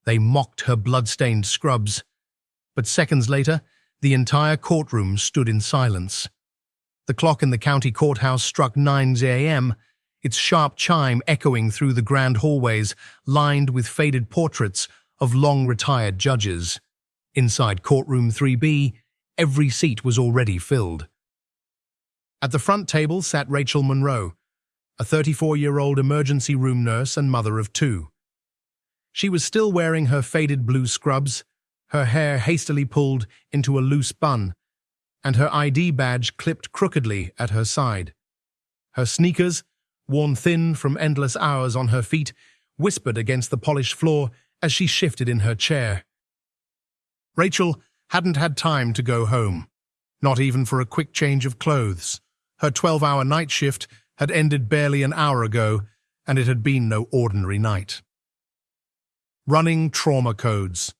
They mocked her blood-stained scrubs. But seconds later, the entire courtroom stood in silence. The clock in the county courthouse struck 9 a.m., its sharp chime echoing through the grand hallways lined with faded portraits of long-retired judges. Inside courtroom 3B, every seat was already filled. At the front table sat Rachel Monroe, a 34-year-old emergency room nurse and mother of two. She was still wearing her faded blue scrubs, her hair hastily pulled into a loose bun, and her ID badge clipped crookedly at her side. Her sneakers, worn thin from endless hours on her feet, whispered against the polished floor as she shifted in her chair. Rachel hadn't had time to go home, not even for a quick change of clothes. Her 12-hour night shift had ended barely an hour ago, and it had been no ordinary night. Running trauma codes.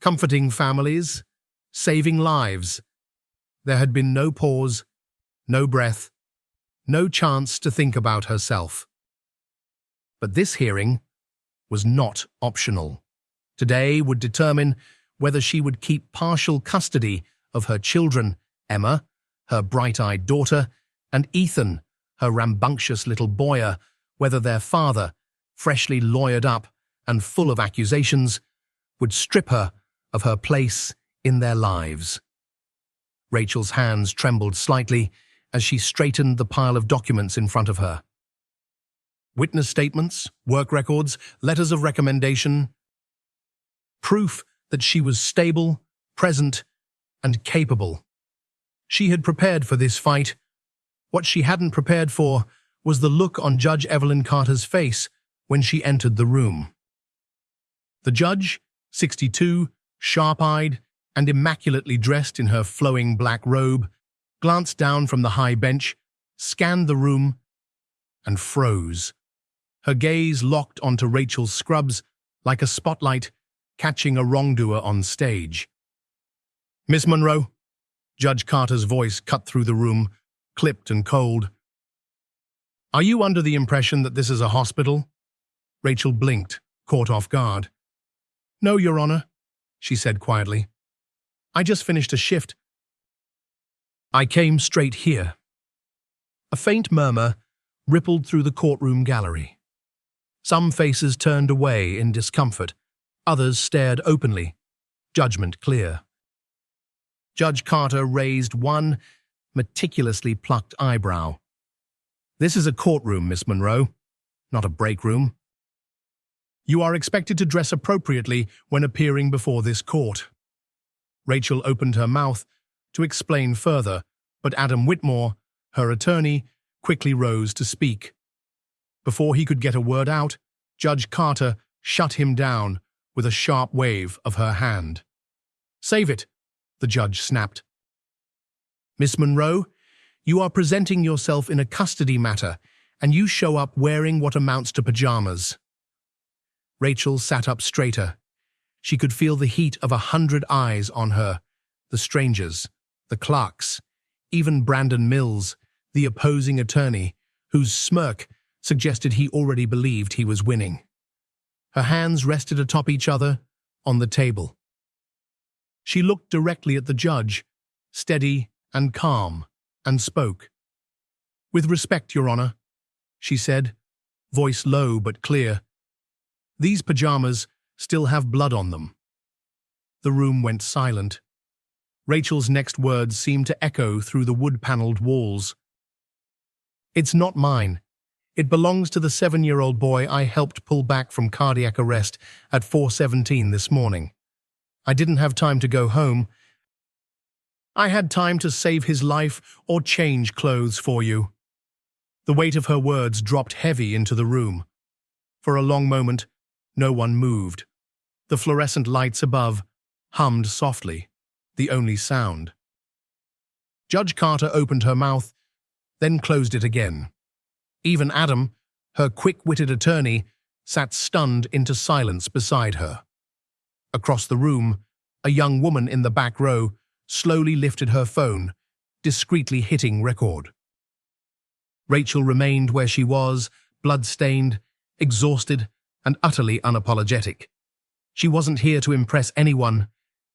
Comforting families, saving lives. There had been no pause, no breath, no chance to think about herself. But this hearing was not optional. Today would determine whether she would keep partial custody of her children, Emma, her bright-eyed daughter, and Ethan, her rambunctious little boy, whether their father, freshly lawyered up and full of accusations, would strip her of her place in their lives. Rachel's hands trembled slightly as she straightened the pile of documents in front of her. Witness statements, work records, letters of recommendation, proof that she was stable, present, and capable. She had prepared for this fight. What she hadn't prepared for was the look on Judge Evelyn Carter's face when she entered the room. The judge, 62, sharp-eyed, and immaculately dressed in her flowing black robe, glanced down from the high bench, scanned the room, and froze. Her gaze locked onto Rachel's scrubs like a spotlight catching a wrongdoer on stage. "Miss Monroe," Judge Carter's voice cut through the room, clipped and cold. "Are you under the impression that this is a hospital?" Rachel blinked, caught off guard. "No, Your Honor," she said quietly. "I just finished a shift. I came straight here." A faint murmur rippled through the courtroom gallery. Some faces turned away in discomfort, others stared openly, judgment clear. Judge Carter raised one meticulously plucked eyebrow. "This is a courtroom, Miss Monroe, not a break room. You are expected to dress appropriately when appearing before this court." Rachel opened her mouth to explain further, but Adam Whitmore, her attorney, quickly rose to speak. Before he could get a word out, Judge Carter shut him down with a sharp wave of her hand. "Save it," the judge snapped. "Miss Monroe, you are presenting yourself in a custody matter, and you show up wearing what amounts to pajamas." Rachel sat up straighter. She could feel the heat of 100 eyes on her, the strangers, the clerks, even Brandon Mills, the opposing attorney, whose smirk suggested he already believed he was winning. Her hands rested atop each other on the table. She looked directly at the judge, steady and calm, and spoke. "With respect, Your Honor," she said, voice low but clear. "These pajamas still have blood on them." The room went silent. Rachel's next words seemed to echo through the wood-paneled walls. "It's not mine. It belongs to the 7-year-old boy I helped pull back from cardiac arrest at 4:17 this morning. I didn't have time to go home. I had time to save his life or change clothes for you." The weight of her words dropped heavy into the room. For a long moment, no one moved. The fluorescent lights above hummed softly, the only sound. Judge Carter opened her mouth, then closed it again. Even Adam, her quick-witted attorney, sat stunned into silence beside her. Across the room, a young woman in the back row slowly lifted her phone, discreetly hitting record. Rachel remained where she was, blood-stained, exhausted, and utterly unapologetic. She wasn't here to impress anyone.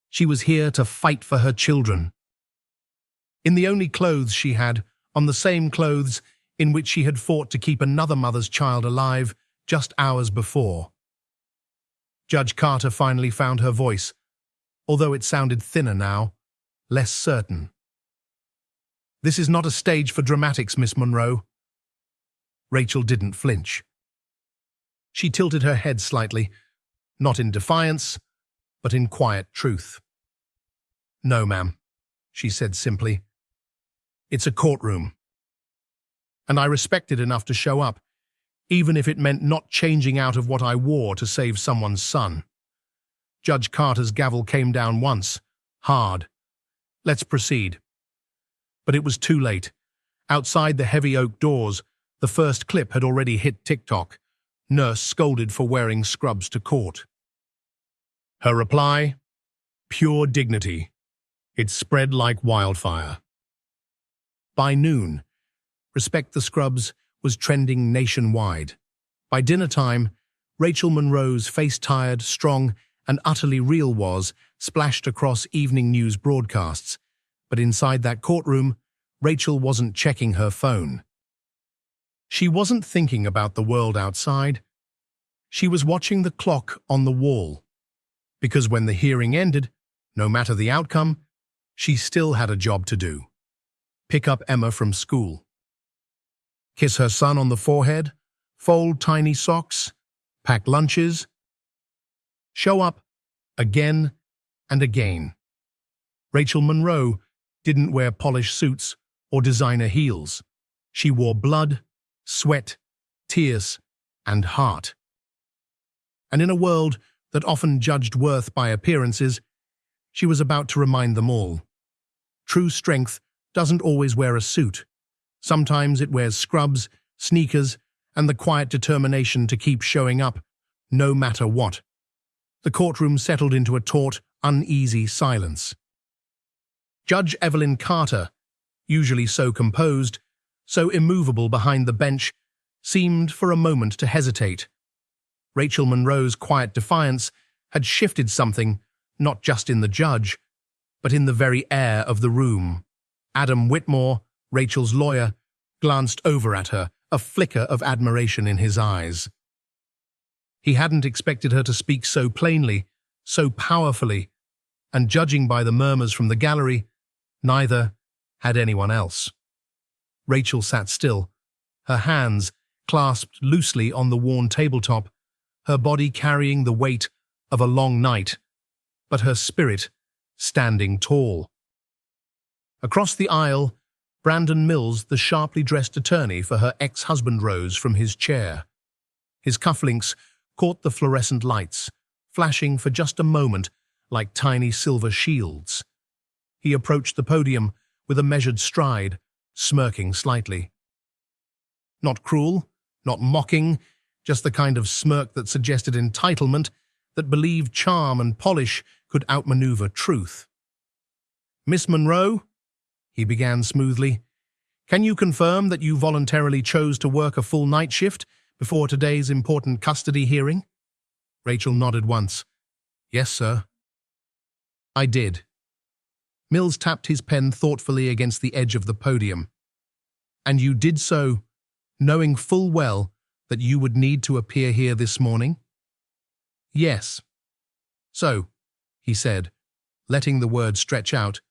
She was here to fight for her children. In the only clothes she had, on the same clothes in which she had fought to keep another mother's child alive just hours before. Judge Carter finally found her voice, although it sounded thinner now, less certain. "This is not a stage for dramatics, Miss Monroe." Rachel didn't flinch. She tilted her head slightly, not in defiance, but in quiet truth. "No, ma'am," she said simply. "It's a courtroom. And I respect it enough to show up, even if it meant not changing out of what I wore to save someone's son." Judge Carter's gavel came down once, hard. "Let's proceed." But it was too late. Outside the heavy oak doors, the first clip had already hit TikTok. Nurse scolded for wearing scrubs to court. Her reply? Pure dignity. It spread like wildfire. By noon, Respect the Scrubs was trending nationwide. By dinner time, Rachel Monroe's face-tired, strong, and utterly real was splashed across evening news broadcasts. But inside that courtroom, Rachel wasn't checking her phone. She wasn't thinking about the world outside. She was watching the clock on the wall. Because when the hearing ended, no matter the outcome, she still had a job to do. Pick up Emma from school. Kiss her son on the forehead, fold tiny socks, pack lunches. Show up again and again. Rachel Monroe didn't wear polished suits or designer heels. She wore blood, sweat, tears, and heart. And in a world that often judged worth by appearances, she was about to remind them all. True strength doesn't always wear a suit. Sometimes it wears scrubs, sneakers, and the quiet determination to keep showing up, no matter what. The courtroom settled into a taut, uneasy silence. Judge Evelyn Carter, usually so composed, so immovable behind the bench, seemed for a moment to hesitate. Rachel Monroe's quiet defiance had shifted something, not just in the judge, but in the very air of the room. Adam Whitmore, Rachel's lawyer, glanced over at her, a flicker of admiration in his eyes. He hadn't expected her to speak so plainly, so powerfully, and judging by the murmurs from the gallery, neither had anyone else. Rachel sat still, her hands clasped loosely on the worn tabletop, her body carrying the weight of a long night, but her spirit standing tall. Across the aisle, Brandon Mills, the sharply dressed attorney for her ex-husband, rose from his chair. His cufflinks caught the fluorescent lights, flashing for just a moment like tiny silver shields. He approached the podium with a measured stride, smirking slightly. Not cruel, not mocking, just the kind of smirk that suggested entitlement, that believed charm and polish could outmaneuver truth. "Miss Monroe," he began smoothly, "can you confirm that you voluntarily chose to work a full night shift before today's important custody hearing?" Rachel nodded once. "Yes, sir." "I did." Mills tapped his pen thoughtfully against the edge of the podium. "And you did so, knowing full well that you would need to appear here this morning?" "Yes." "So," he said, letting the word stretch out,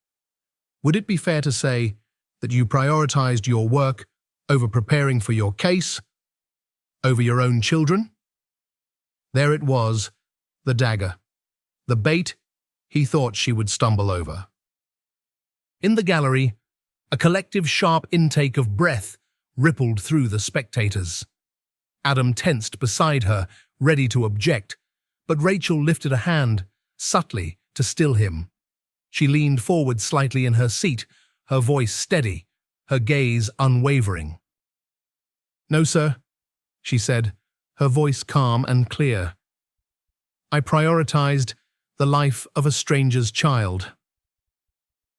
"would it be fair to say that you prioritized your work over preparing for your case, over your own children?" There it was, the dagger, the bait he thought she would stumble over. In the gallery, a collective sharp intake of breath rippled through the spectators. Adam tensed beside her, ready to object, but Rachel lifted a hand, subtly, to still him. She leaned forward slightly in her seat, her voice steady, her gaze unwavering. "No, sir," she said, her voice calm and clear. "I prioritized the life of a stranger's child."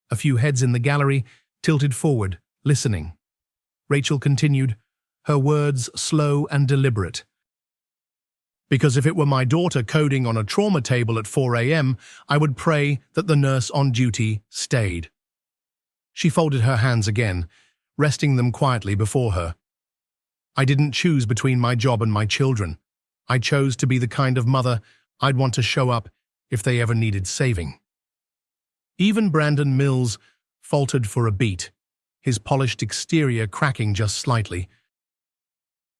A few heads in the gallery tilted forward, listening. Rachel continued, her words slow and deliberate. Because if it were my daughter coding on a trauma table at 4 a.m., I would pray that the nurse on duty stayed. She folded her hands again, resting them quietly before her. I didn't choose between my job and my children. I chose to be the kind of mother I'd want to show up if they ever needed saving. Even Brandon Mills faltered for a beat, his polished exterior cracking just slightly.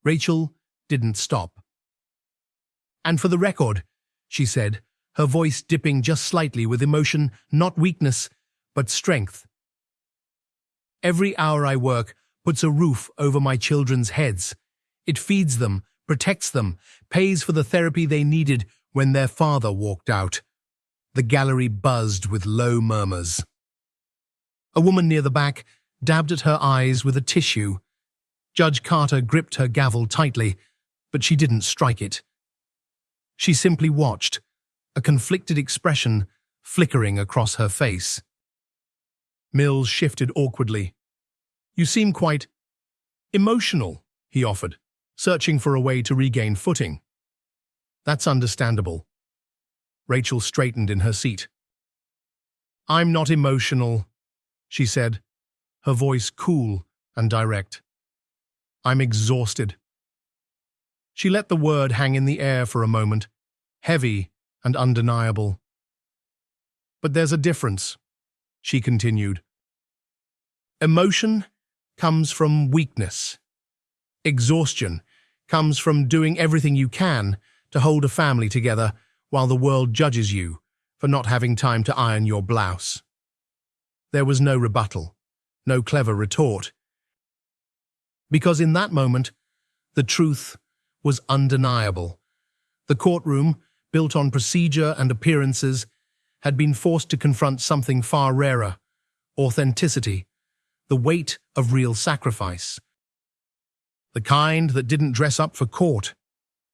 Rachel didn't stop. "And for the record," she said, her voice dipping just slightly with emotion, not weakness, but strength. "Every hour I work puts a roof over my children's heads. It feeds them, protects them, pays for the therapy they needed when their father walked out." The gallery buzzed with low murmurs. A woman near the back dabbed at her eyes with a tissue. Judge Carter gripped her gavel tightly, but she didn't strike it. She simply watched, a conflicted expression flickering across her face. Mills shifted awkwardly. "You seem quite emotional," he offered, searching for a way to regain footing. "That's understandable." Rachel straightened in her seat. "I'm not emotional," she said, her voice cool and direct. "I'm exhausted." She let the word hang in the air for a moment, heavy and undeniable. "But there's a difference," she continued. "Emotion comes from weakness. Exhaustion comes from doing everything you can to hold a family together while the world judges you for not having time to iron your blouse." There was no rebuttal, no clever retort, because in that moment, the truth was undeniable. The courtroom, built on procedure and appearances, had been forced to confront something far rarer: authenticity, the weight of real sacrifice. The kind that didn't dress up for court,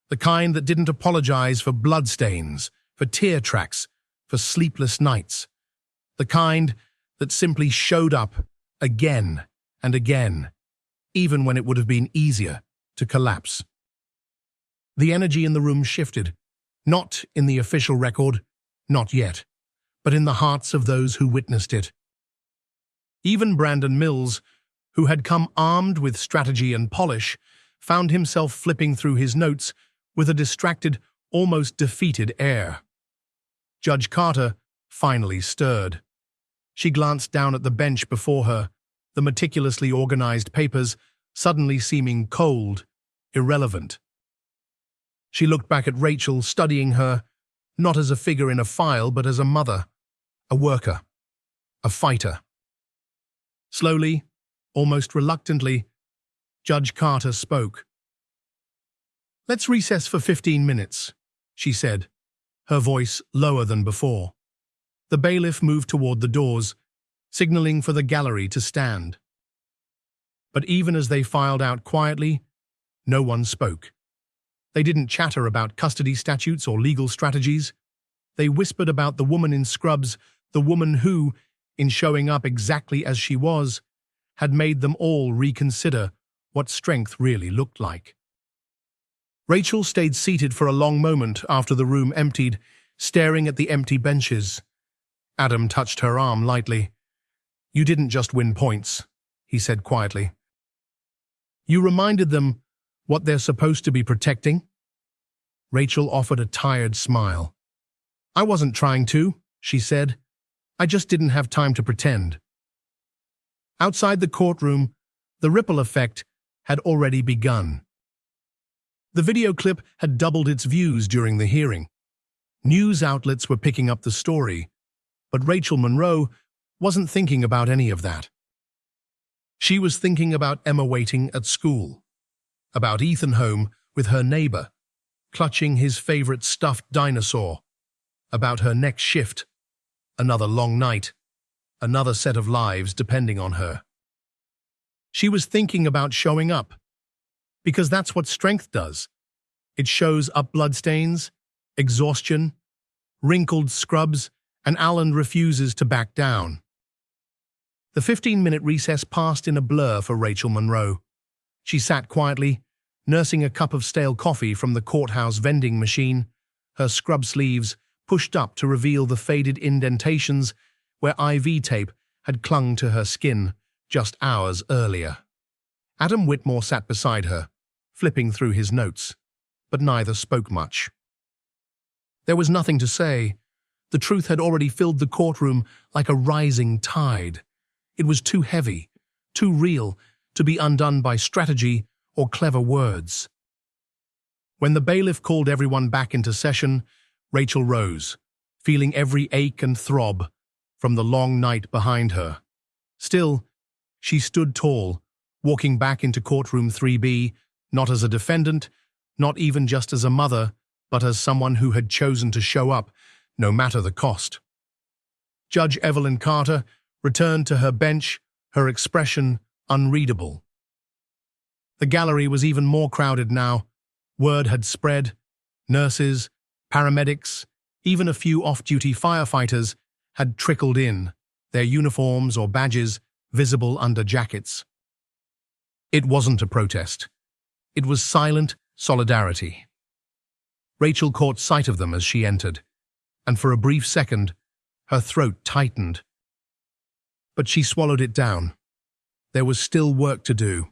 the kind that didn't apologize for bloodstains, for tear tracks, for sleepless nights, the kind that simply showed up again and again, even when it would have been easier to collapse. The energy in the room shifted, not in the official record, not yet, but in the hearts of those who witnessed it. Even Brandon Mills, who had come armed with strategy and polish, found himself flipping through his notes with a distracted, almost defeated air. Judge Carter finally stirred. She glanced down at the bench before her, the meticulously organized papers suddenly seeming cold, irrelevant. She looked back at Rachel, studying her, not as a figure in a file, but as a mother, a worker, a fighter. Slowly, almost reluctantly, Judge Carter spoke. "Let's recess for 15 minutes, she said, her voice lower than before. The bailiff moved toward the doors, signaling for the gallery to stand. But even as they filed out quietly, no one spoke. They didn't chatter about custody statutes or legal strategies. They whispered about the woman in scrubs, the woman who, in showing up exactly as she was, had made them all reconsider what strength really looked like. Rachel stayed seated for a long moment after the room emptied, staring at the empty benches. Adam touched her arm lightly. "You didn't just win points," he said quietly. "You reminded them what they're supposed to be protecting?" Rachel offered a tired smile. "I wasn't trying to," she said. "I just didn't have time to pretend." Outside the courtroom, the ripple effect had already begun. The video clip had doubled its views during the hearing. News outlets were picking up the story, but Rachel Monroe wasn't thinking about any of that. She was thinking about Emma waiting at school, about Ethan home with her neighbor, clutching his favorite stuffed dinosaur, about her next shift, another long night, another set of lives depending on her. She was thinking about showing up, because that's what strength does. It shows up bloodstains, exhaustion, wrinkled scrubs, and Alan refuses to back down. The 15-minute recess passed in a blur for Rachel Monroe. She sat quietly, nursing a cup of stale coffee from the courthouse vending machine, her scrub sleeves pushed up to reveal the faded indentations where IV tape had clung to her skin just hours earlier. Adam Whitmore sat beside her, flipping through his notes, but neither spoke much. There was nothing to say. The truth had already filled the courtroom like a rising tide. It was too heavy, too real, to be undone by strategy or clever words. When the bailiff called everyone back into session, Rachel rose, feeling every ache and throb from the long night behind her. Still, she stood tall, walking back into courtroom 3B, not as a defendant, not even just as a mother, but as someone who had chosen to show up, no matter the cost. Judge Evelyn Carter returned to her bench, her expression unreadable. The gallery was even more crowded now. Word had spread. Nurses, paramedics, even a few off-duty firefighters had trickled in, their uniforms or badges visible under jackets. It wasn't a protest. It was silent solidarity. Rachel caught sight of them as she entered, and for a brief second, her throat tightened. But she swallowed it down. There was still work to do.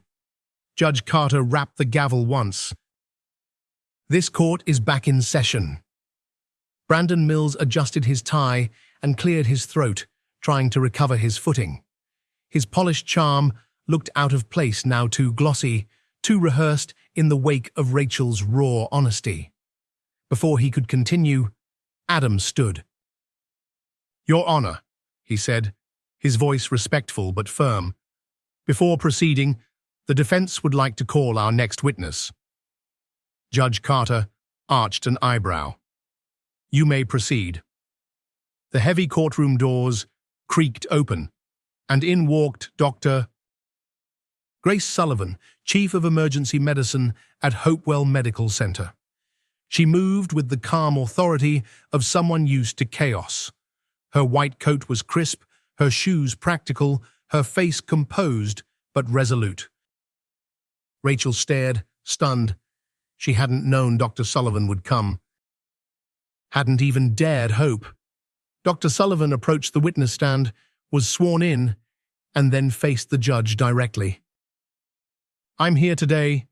Judge Carter rapped the gavel once. This court is back in session. Brandon Mills adjusted his tie and cleared his throat, trying to recover his footing. His polished charm looked out of place now, too glossy, too rehearsed in the wake of Rachel's raw honesty. Before he could continue, Adam stood. "Your Honor," he said, his voice respectful but firm. "Before proceeding, the defense would like to call our next witness." Judge Carter arched an eyebrow. "You may proceed." The heavy courtroom doors creaked open, and in walked Dr. Grace Sullivan, Chief of Emergency Medicine at Hopewell Medical Center. She moved with the calm authority of someone used to chaos. Her white coat was crisp, her shoes practical, her face composed but resolute. Rachel stared, stunned. She hadn't known Dr. Sullivan would come. Hadn't even dared hope. Dr. Sullivan approached the witness stand, was sworn in, and then faced the judge directly. "I'm here today,"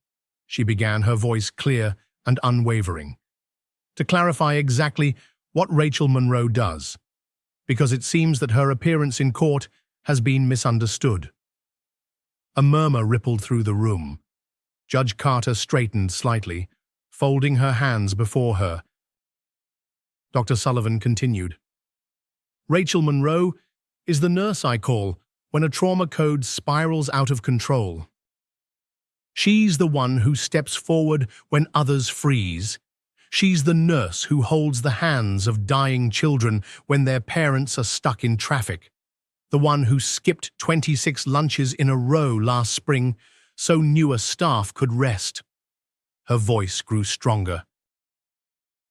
she began, her voice clear and unwavering, "to clarify exactly what Rachel Monroe does, because it seems that her appearance in court has been misunderstood." A murmur rippled through the room. Judge Carter straightened slightly, folding her hands before her. Dr. Sullivan continued. "Rachel Monroe is the nurse I call when a trauma code spirals out of control. She's the one who steps forward when others freeze. She's the nurse who holds the hands of dying children when their parents are stuck in traffic. The one who skipped 26 lunches in a row last spring so newer staff could rest." Her voice grew stronger.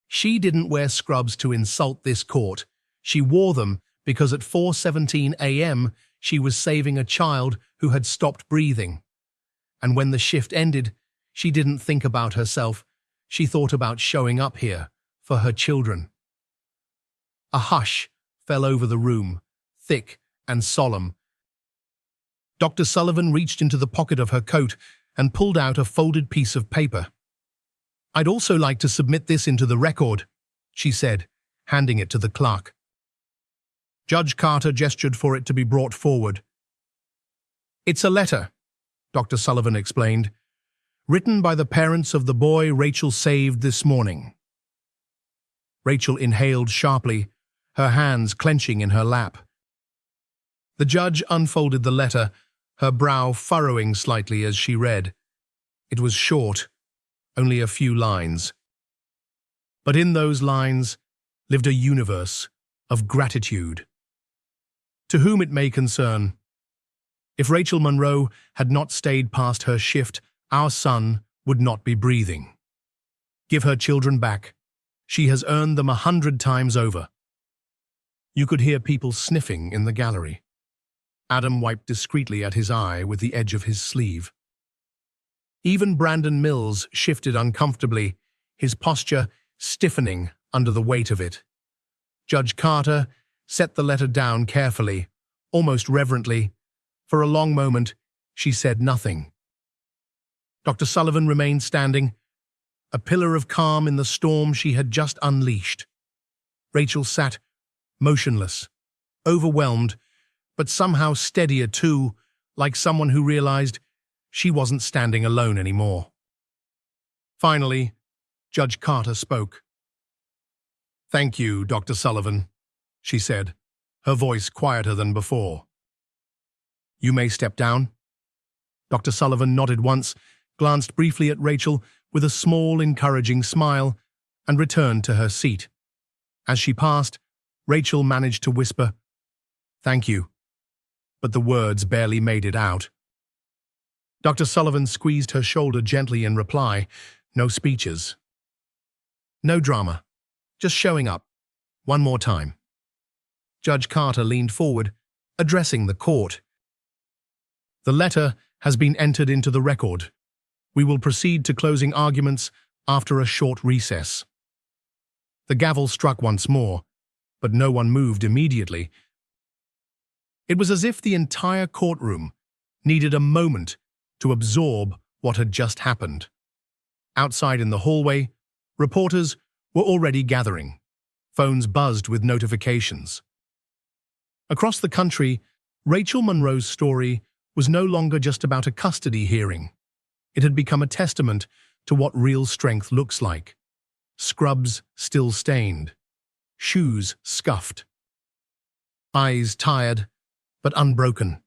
"She didn't wear scrubs to insult this court. She wore them because at 4:17 a.m. she was saving a child who had stopped breathing. And when the shift ended, she didn't think about herself. She thought about showing up here for her children." A hush fell over the room, thick and solemn. Dr. Sullivan reached into the pocket of her coat and pulled out a folded piece of paper. "I'd also like to submit this into the record," she said, handing it to the clerk. Judge Carter gestured for it to be brought forward. "It's a letter," Dr. Sullivan explained, "written by the parents of the boy Rachel saved this morning." Rachel inhaled sharply, her hands clenching in her lap. The judge unfolded the letter, her brow furrowing slightly as she read. It was short, only a few lines. But in those lines lived a universe of gratitude. To whom it may concern, if Rachel Monroe had not stayed past her shift, our son would not be breathing. Give her children back. She has earned them 100 times over. You could hear people sniffing in the gallery. Adam wiped discreetly at his eye with the edge of his sleeve. Even Brandon Mills shifted uncomfortably, his posture stiffening under the weight of it. Judge Carter set the letter down carefully, almost reverently. For a long moment, she said nothing. Dr. Sullivan remained standing, a pillar of calm in the storm she had just unleashed. Rachel sat motionless, overwhelmed, but somehow steadier too, like someone who realized she wasn't standing alone anymore. Finally, Judge Carter spoke. "Thank you, Dr. Sullivan," she said, her voice quieter than before. "You may step down." Dr. Sullivan nodded once, glanced briefly at Rachel with a small, encouraging smile, and returned to her seat. As she passed, Rachel managed to whisper, "Thank you," but the words barely made it out. Dr. Sullivan squeezed her shoulder gently in reply. "No speeches. No drama. Just showing up. One more time." Judge Carter leaned forward, addressing the court. "The letter has been entered into the record. We will proceed to closing arguments after a short recess." The gavel struck once more, but no one moved immediately. It was as if the entire courtroom needed a moment to absorb what had just happened. Outside in the hallway, reporters were already gathering. Phones buzzed with notifications. Across the country, Rachel Monroe's story was no longer just about a custody hearing. It had become a testament to what real strength looks like. Scrubs still stained, shoes scuffed, eyes tired but unbroken.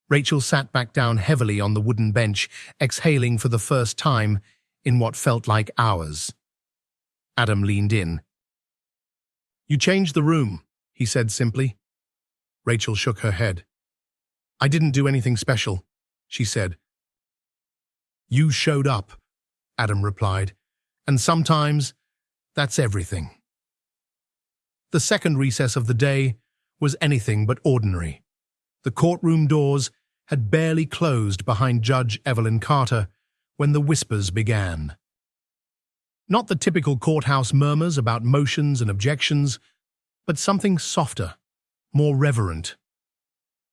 Rachel sat back down heavily on the wooden bench, exhaling for the first time in what felt like hours. Adam leaned in. "You changed the room," he said simply. Rachel shook her head. "I didn't do anything special," she said. "You showed up," Adam replied, "and sometimes that's everything." The second recess of the day was anything but ordinary. The courtroom doors had barely closed behind Judge Evelyn Carter when the whispers began. Not the typical courthouse murmurs about motions and objections, but something softer, more reverent.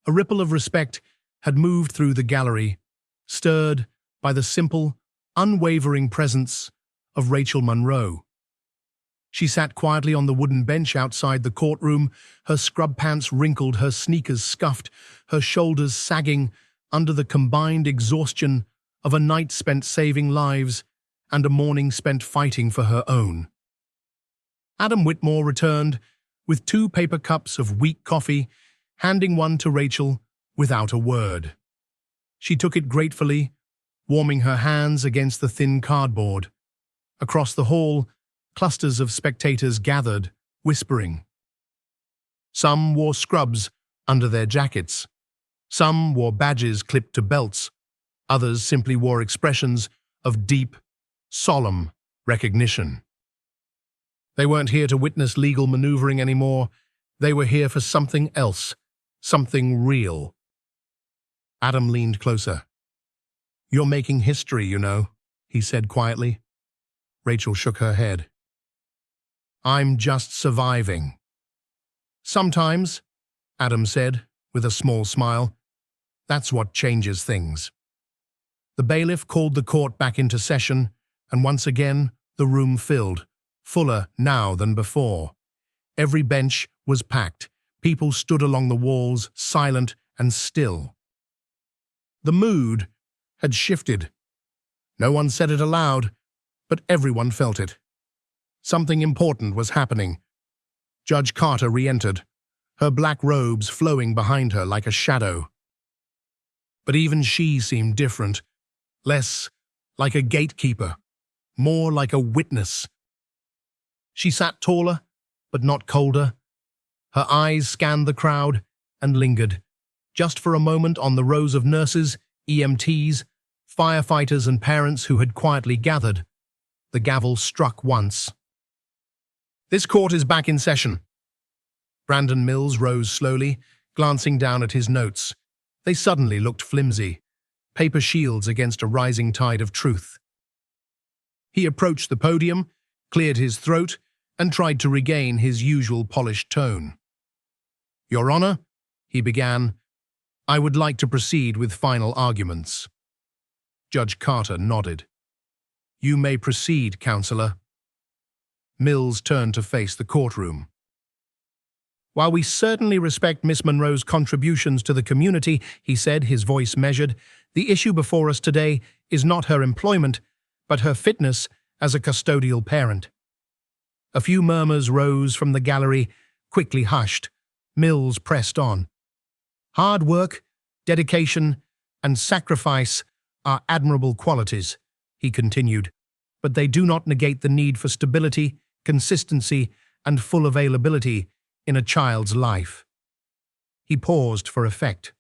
A ripple of respect had moved through the gallery, stirred by the simple, unwavering presence of Rachel Monroe. She sat quietly on the wooden bench outside the courtroom, her scrub pants wrinkled, her sneakers scuffed, her shoulders sagging under the combined exhaustion of a night spent saving lives and a morning spent fighting for her own. Adam Whitmore returned with 2 paper cups of weak coffee, handing one to Rachel without a word. She took it gratefully, warming her hands against the thin cardboard. Across the hall, clusters of spectators gathered, whispering. Some wore scrubs under their jackets. Some wore badges clipped to belts. Others simply wore expressions of deep, solemn recognition. They weren't here to witness legal maneuvering anymore. They were here for something else, something real. Adam leaned closer. "You're making history, you know," he said quietly. Rachel shook her head. "I'm just surviving." "Sometimes," Adam said, with a small smile, "that's what changes things." The bailiff called the court back into session, and once again the room filled, fuller now than before. Every bench was packed. People stood along the walls, silent and still. The mood had shifted. No one said it aloud, but everyone felt it. Something important was happening. Judge Carter re-entered, her black robes flowing behind her like a shadow. But even she seemed different, less like a gatekeeper, more like a witness. She sat taller, but not colder. Her eyes scanned the crowd and lingered, just for a moment, on the rows of nurses, EMTs, firefighters and parents who had quietly gathered. The gavel struck once. "This court is back in session." Brandon Mills rose slowly, glancing down at his notes. They suddenly looked flimsy. paper shields against a rising tide of truth. He approached the podium, cleared his throat, and tried to regain his usual polished tone. "Your Honor," he began, "I would like to proceed with final arguments." Judge Carter nodded. "You may proceed, Counselor." Mills turned to face the courtroom. "While we certainly respect Miss Monroe's contributions to the community," he said, his voice measured, "the issue before us today is not her employment, but her fitness as a custodial parent." A few murmurs rose from the gallery, quickly hushed. Mills pressed on. "Hard work, dedication, and sacrifice are admirable qualities," he continued, "but they do not negate the need for stability, consistency, and full availability in a child's life." He paused for effect.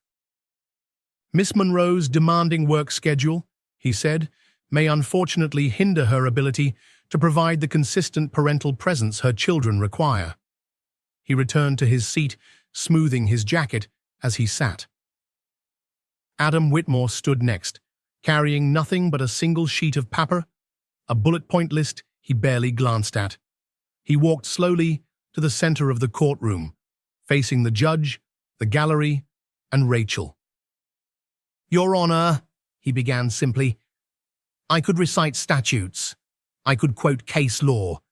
"Miss Monroe's demanding work schedule," he said, "may unfortunately hinder her ability to provide the consistent parental presence her children require." He returned to his seat, smoothing his jacket as he sat. Adam Whitmore stood next, carrying nothing but a single sheet of paper, a bullet-point list he barely glanced at. He walked slowly to the center of the courtroom, facing the judge, the gallery, and Rachel. "Your Honor," he began simply, "I could recite statutes. I could quote case law.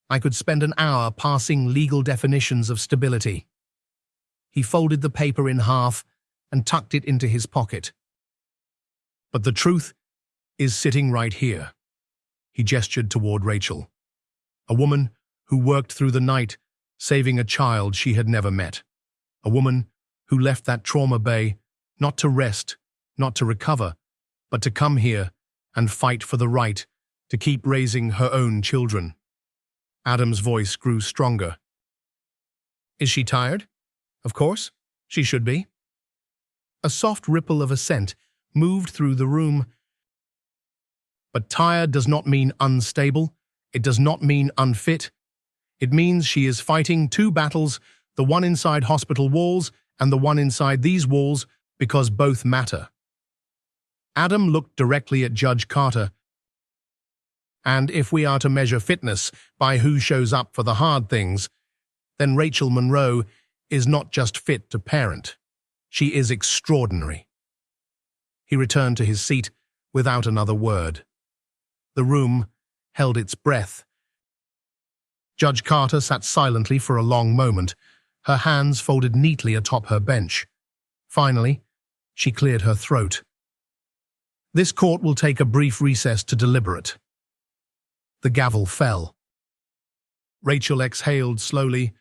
I could spend an hour parsing legal definitions of stability." He folded the paper in half and tucked it into his pocket. "But the truth is sitting right here." He gestured toward Rachel, a woman who worked through the night, saving a child she had never met. A woman who left that trauma bay not to rest, not to recover, but to come here and fight for the right to keep raising her own children. Adam's voice grew stronger. "Is she tired? Of course, she should be." A soft ripple of assent moved through the room. "But tired does not mean unstable. It does not mean unfit. It means she is fighting two battles, the one inside hospital walls and the one inside these walls, because both matter." Adam looked directly at Judge Carter. "And if we are to measure fitness by who shows up for the hard things, then Rachel Monroe is not just fit to parent. She is extraordinary." He returned to his seat without another word. The room held its breath. Judge Carter sat silently for a long moment, her hands folded neatly atop her bench. Finally, she cleared her throat. "This court will take a brief recess to deliberate." The gavel fell. Rachel exhaled slowly,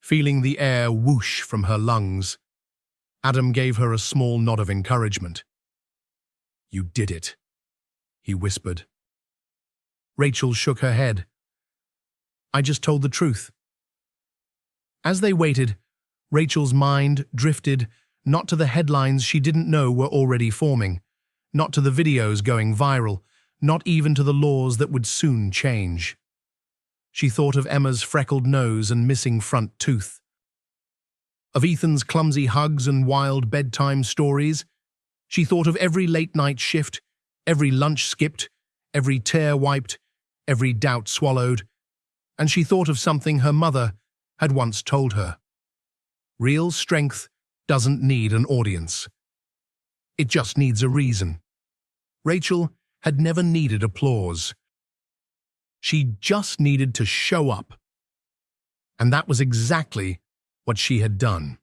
feeling the air whoosh from her lungs. Adam gave her a small nod of encouragement. "You did it," he whispered. Rachel shook her head. "I just told the truth." As they waited, Rachel's mind drifted not to the headlines she didn't know were already forming, not to the videos going viral, not even to the laws that would soon change. She thought of Emma's freckled nose and missing front tooth, of Ethan's clumsy hugs and wild bedtime stories. She thought of every late-night shift, every lunch skipped, every tear wiped, every doubt swallowed, and she thought of something her mother had once told her. Real strength doesn't need an audience. It just needs a reason. Rachel had never needed applause. She just needed to show up. And that was exactly what she had done.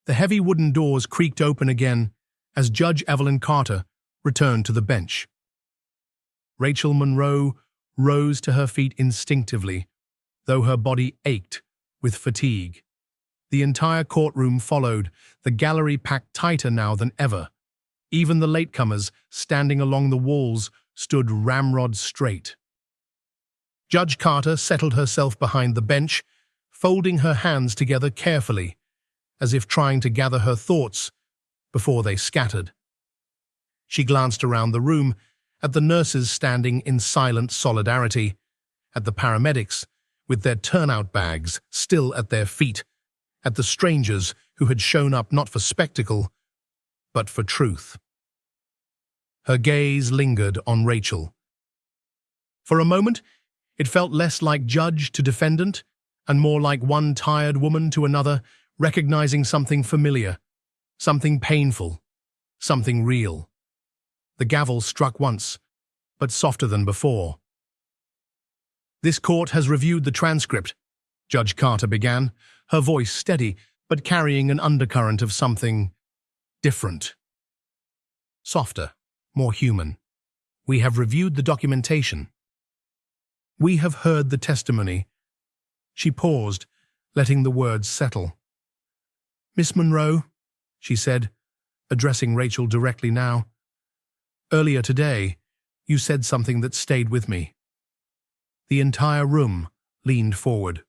The heavy wooden doors creaked open again as Judge Evelyn Carter returned to the bench. Rachel Monroe rose to her feet instinctively, though her body ached with fatigue. The entire courtroom followed, the gallery packed tighter now than ever. Even the latecomers, standing along the walls, stood ramrod straight. Judge Carter settled herself behind the bench, folding her hands together carefully, as if trying to gather her thoughts before they scattered. She glanced around the room, at the nurses standing in silent solidarity, at the paramedics with their turnout bags still at their feet, at the strangers who had shown up not for spectacle, but for truth. Her gaze lingered on Rachel. For a moment, it felt less like judge to defendant and more like one tired woman to another, recognizing something familiar, something painful, something real. The gavel struck once, but softer than before. "This court has reviewed the transcript," Judge Carter began, her voice steady but carrying an undercurrent of something different. Softer, more human. "We have reviewed the documentation. We have heard the testimony." She paused, letting the words settle. "Miss Monroe," she said, addressing Rachel directly now, "earlier today, you said something that stayed with me." The entire room leaned forward.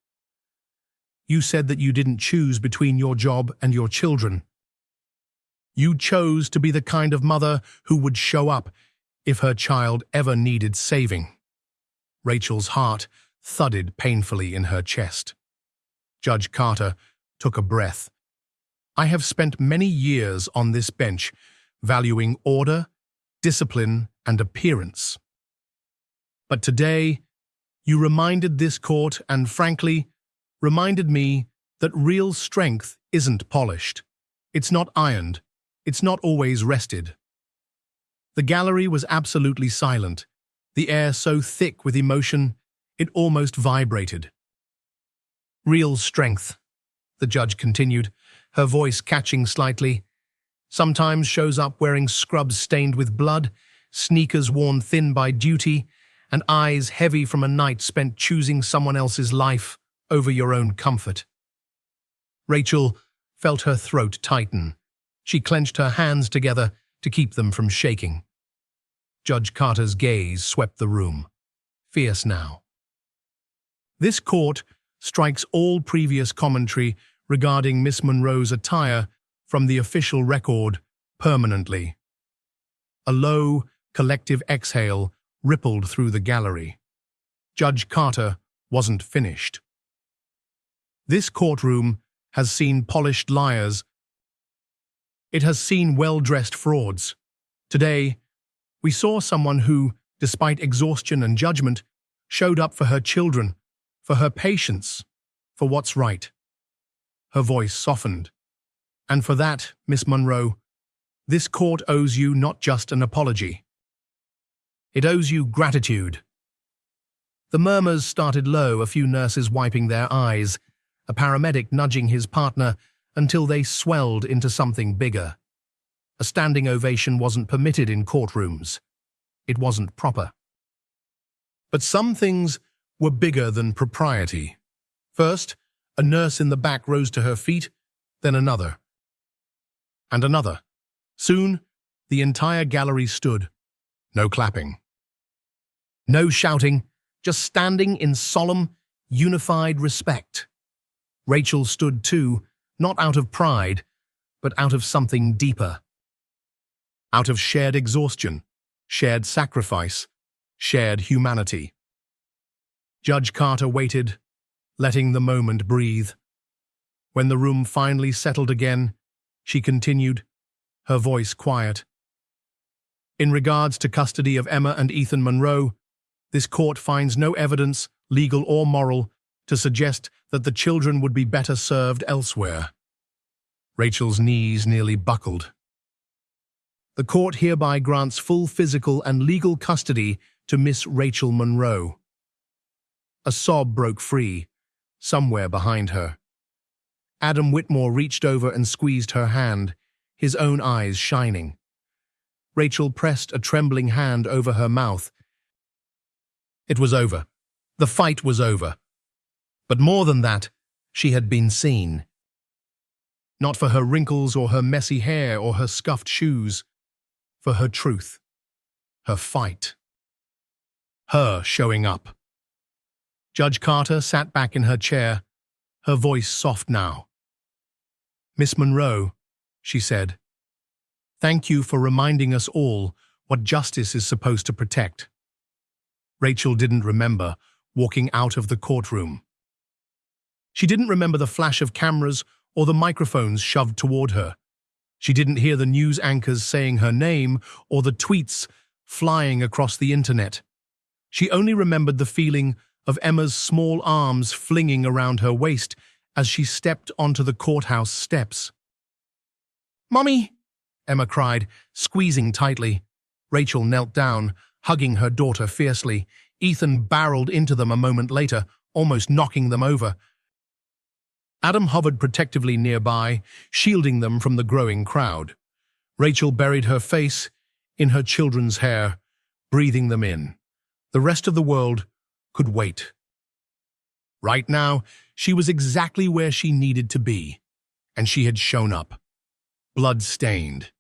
"You said that you didn't choose between your job and your children. You chose to be the kind of mother who would show up if her child ever needed saving." Rachel's heart thudded painfully in her chest. Judge Carter took a breath. "I have spent many years on this bench, valuing order, discipline, and appearance. But today, you reminded this court and, frankly, reminded me that real strength isn't polished. It's not ironed. It's not always rested." The gallery was absolutely silent, the air so thick with emotion it almost vibrated. "Real strength," the judge continued, her voice catching slightly, "sometimes shows up wearing scrubs stained with blood, sneakers worn thin by duty, and eyes heavy from a night spent choosing someone else's life over your own comfort." Rachel felt her throat tighten. She clenched her hands together to keep them from shaking. Judge Carter's gaze swept the room, fierce now. "This court strikes all previous commentary regarding Miss Monroe's attire from the official record permanently." A low, collective exhale rippled through the gallery. Judge Carter wasn't finished. "This courtroom has seen polished liars. It has seen well-dressed frauds. Today, we saw someone who, despite exhaustion and judgment, showed up for her children, for her patients, for what's right." Her voice softened. "And for that, Miss Monroe, this court owes you not just an apology. It owes you gratitude." The murmurs started low, a few nurses wiping their eyes, a paramedic nudging his partner until they swelled into something bigger. A standing ovation wasn't permitted in courtrooms. It wasn't proper. But some things were bigger than propriety. First, a nurse in the back rose to her feet, then another. And another. Soon, the entire gallery stood. No clapping. No shouting, just standing in solemn, unified respect. Rachel stood too, not out of pride, but out of something deeper. Out of shared exhaustion, shared sacrifice, shared humanity. Judge Carter waited, letting the moment breathe. When the room finally settled again, she continued, her voice quiet. "In regards to custody of Emma and Ethan Monroe, this court finds no evidence, legal or moral, to suggest that the children would be better served elsewhere." Rachel's knees nearly buckled. "The court hereby grants full physical and legal custody to Miss Rachel Monroe." A sob broke free, somewhere behind her. Adam Whitmore reached over and squeezed her hand, his own eyes shining. Rachel pressed a trembling hand over her mouth. It was over. The fight was over. But more than that, she had been seen. Not for her wrinkles or her messy hair or her scuffed shoes, for her truth, her fight. Her showing up. Judge Carter sat back in her chair, her voice soft now. "Miss Monroe," she said, "thank you for reminding us all what justice is supposed to protect." Rachel didn't remember walking out of the courtroom. She didn't remember the flash of cameras or the microphones shoved toward her. She didn't hear the news anchors saying her name or the tweets flying across the internet. She only remembered the feeling of Emma's small arms flinging around her waist as she stepped onto the courthouse steps. "Mommy!" Emma cried, squeezing tightly. Rachel knelt down, hugging her daughter fiercely. Ethan barreled into them a moment later, almost knocking them over. Adam hovered protectively nearby, shielding them from the growing crowd. Rachel buried her face in her children's hair, breathing them in. The rest of the world could wait. Right now, she was exactly where she needed to be, and she had shown up. Blood-stained.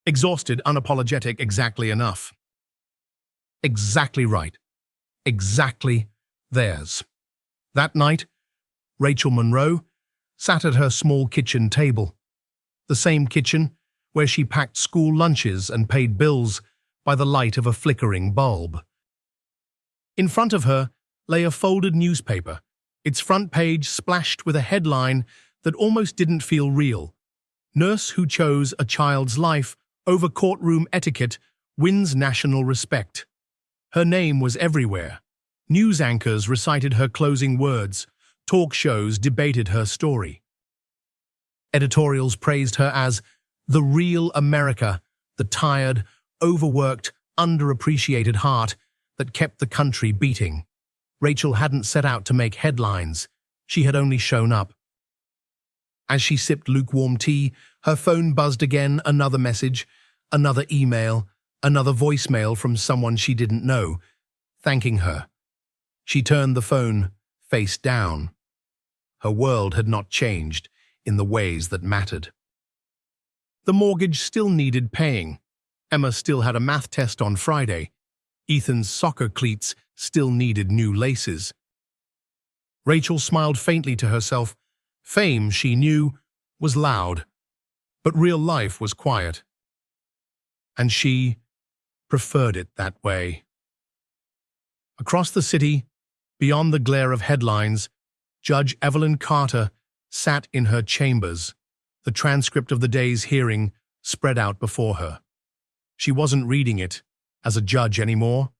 Exhausted, unapologetic, exactly enough. Exactly right. Exactly theirs. That night, Rachel Monroe sat at her small kitchen table. The same kitchen where she packed school lunches and paid bills by the light of a flickering bulb. In front of her lay a folded newspaper, its front page splashed with a headline that almost didn't feel real. "Nurse who chose a child's life over courtroom etiquette wins national respect." Her name was everywhere. News anchors recited her closing words. Talk shows debated her story. Editorials praised her as the real America, the tired, overworked, underappreciated heart that kept the country beating. Rachel hadn't set out to make headlines. She had only shown up. As she sipped lukewarm tea, her phone buzzed again, another message, another email, another voicemail from someone she didn't know, thanking her. She turned the phone face down. Her world had not changed in the ways that mattered. The mortgage still needed paying. Emma still had a math test on Friday. Ethan's soccer cleats still needed new laces. Rachel smiled faintly to herself. Fame, she knew, was loud, but real life was quiet. And she preferred it that way. Across the city, beyond the glare of headlines, Judge Evelyn Carter sat in her chambers, the transcript of the day's hearing spread out before her. She wasn't reading it as a judge anymore.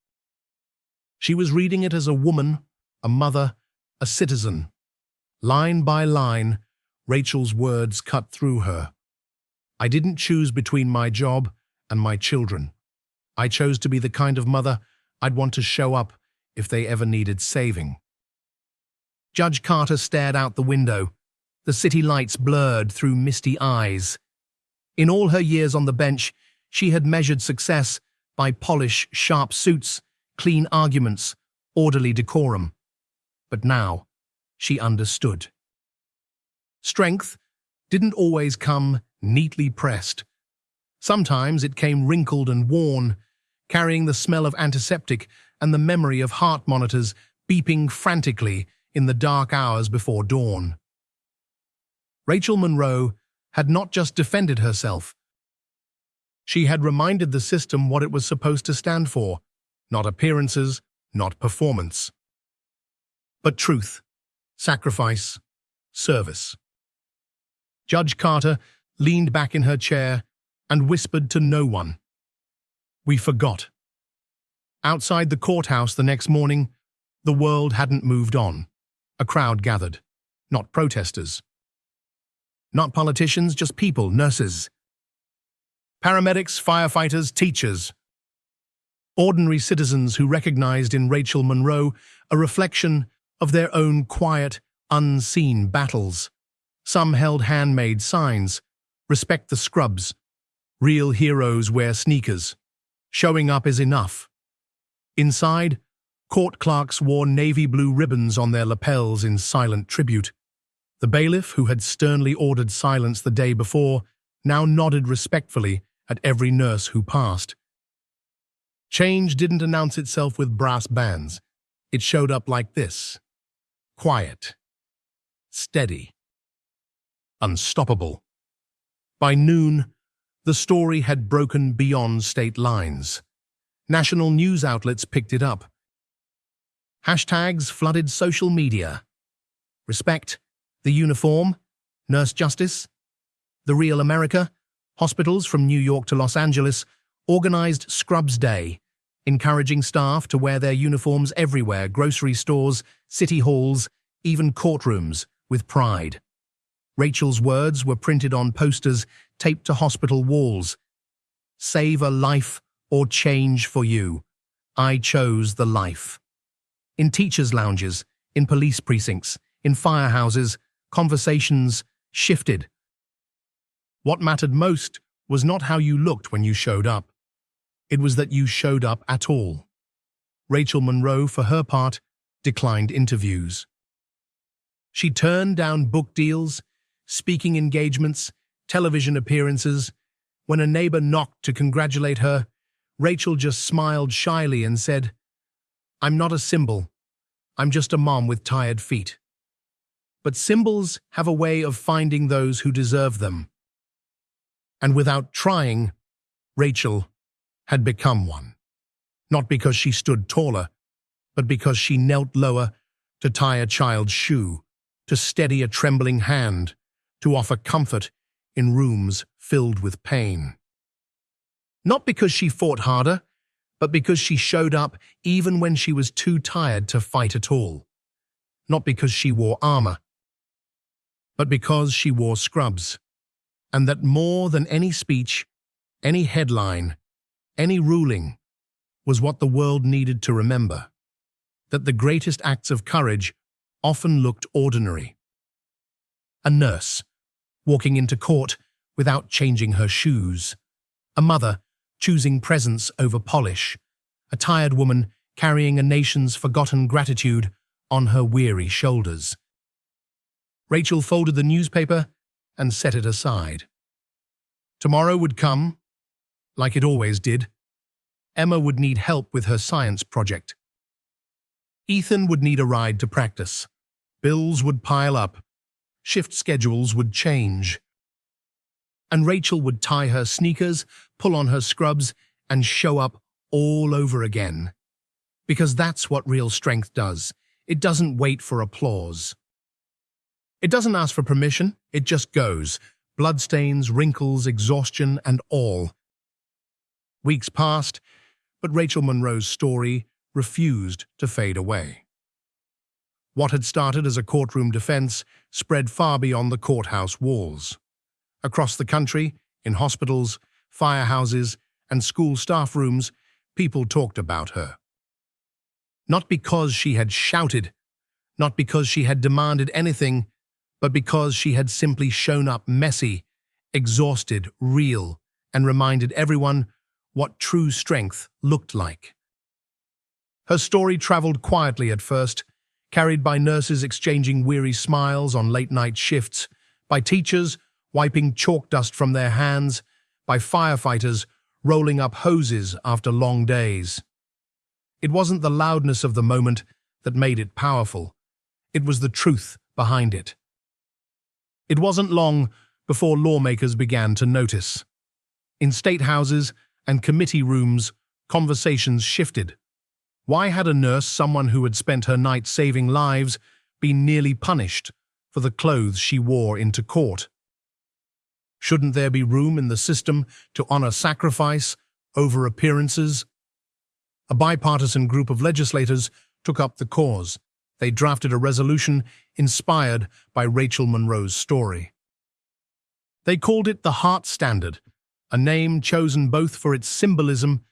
She was reading it as a woman, a mother, a citizen. Line by line, Rachel's words cut through her. "I didn't choose between my job and my children. I chose to be the kind of mother I'd want to show up if they ever needed saving." Judge Carter stared out the window. The city lights blurred through misty eyes. In all her years on the bench, she had measured success by polish, sharp suits, clean arguments, orderly decorum. But now, she understood. Strength didn't always come neatly pressed. Sometimes it came wrinkled and worn, carrying the smell of antiseptic and the memory of heart monitors beeping frantically in the dark hours before dawn. Rachel Monroe had not just defended herself. She had reminded the system what it was supposed to stand for, not appearances, not performance, but truth, sacrifice, service. Judge Carter leaned back in her chair and whispered to no one. "We forgot." Outside the courthouse the next morning, the world hadn't moved on. A crowd gathered, not protesters. Not politicians, just people, nurses, paramedics, firefighters, teachers. Ordinary citizens who recognized in Rachel Monroe a reflection of their own quiet, unseen battles. Some held handmade signs, "Respect the scrubs," "Real heroes wear sneakers," "Showing up is enough." Inside, court clerks wore navy blue ribbons on their lapels in silent tribute. The bailiff, who had sternly ordered silence the day before, now nodded respectfully at every nurse who passed. Change didn't announce itself with brass bands. It showed up like this: quiet, steady, unstoppable. By noon, the story had broken beyond state lines. National news outlets picked it up. Hashtags flooded social media. Respect, the uniform, nurse justice. The real America, hospitals from New York to Los Angeles, organized Scrubs Day, encouraging staff to wear their uniforms everywhere, grocery stores, city halls, even courtrooms, with pride. Rachel's words were printed on posters taped to hospital walls. "Save a life or change for you. I chose the life." In teachers' lounges, in police precincts, in firehouses, conversations shifted. What mattered most was not how you looked when you showed up. It was that you showed up at all. Rachel Monroe, for her part, declined interviews. She turned down book deals, speaking engagements, television appearances. When a neighbor knocked to congratulate her, Rachel just smiled shyly and said, "I'm not a symbol. I'm just a mom with tired feet." But symbols have a way of finding those who deserve them. And without trying, Rachel had become one. Not because she stood taller, but because she knelt lower to tie a child's shoe, to steady a trembling hand, to offer comfort in rooms filled with pain. Not because she fought harder, but because she showed up even when she was too tired to fight at all. Not because she wore armor, but because she wore scrubs. And that more than any speech, any headline, any ruling, was what the world needed to remember. That the greatest acts of courage often looked ordinary. A nurse, walking into court without changing her shoes. A mother, choosing presence over polish. A tired woman carrying a nation's forgotten gratitude on her weary shoulders. Rachel folded the newspaper and set it aside. Tomorrow would come, like it always did. Emma would need help with her science project. Ethan would need a ride to practice. Bills would pile up. Shift schedules would change. And Rachel would tie her sneakers, pull on her scrubs, and show up all over again. Because that's what real strength does. It doesn't wait for applause. It doesn't ask for permission, it just goes. Bloodstains, wrinkles, exhaustion, and all. Weeks passed, but Rachel Monroe's story refused to fade away. What had started as a courtroom defense spread far beyond the courthouse walls. Across the country, in hospitals, firehouses, and school staff rooms, people talked about her. Not because she had shouted, not because she had demanded anything, but because she had simply shown up messy, exhausted, real, and reminded everyone what true strength looked like. Her story traveled quietly at first, carried by nurses exchanging weary smiles on late-night shifts, by teachers wiping chalk dust from their hands, by firefighters rolling up hoses after long days. It wasn't the loudness of the moment that made it powerful. It was the truth behind it. It wasn't long before lawmakers began to notice. In state houses and committee rooms, conversations shifted. Why had a nurse, someone who had spent her night saving lives, been nearly punished for the clothes she wore into court? Shouldn't there be room in the system to honor sacrifice over appearances? A bipartisan group of legislators took up the cause. They drafted a resolution inspired by Rachel Monroe's story. They called it the Heart Standard, a name chosen both for its symbolism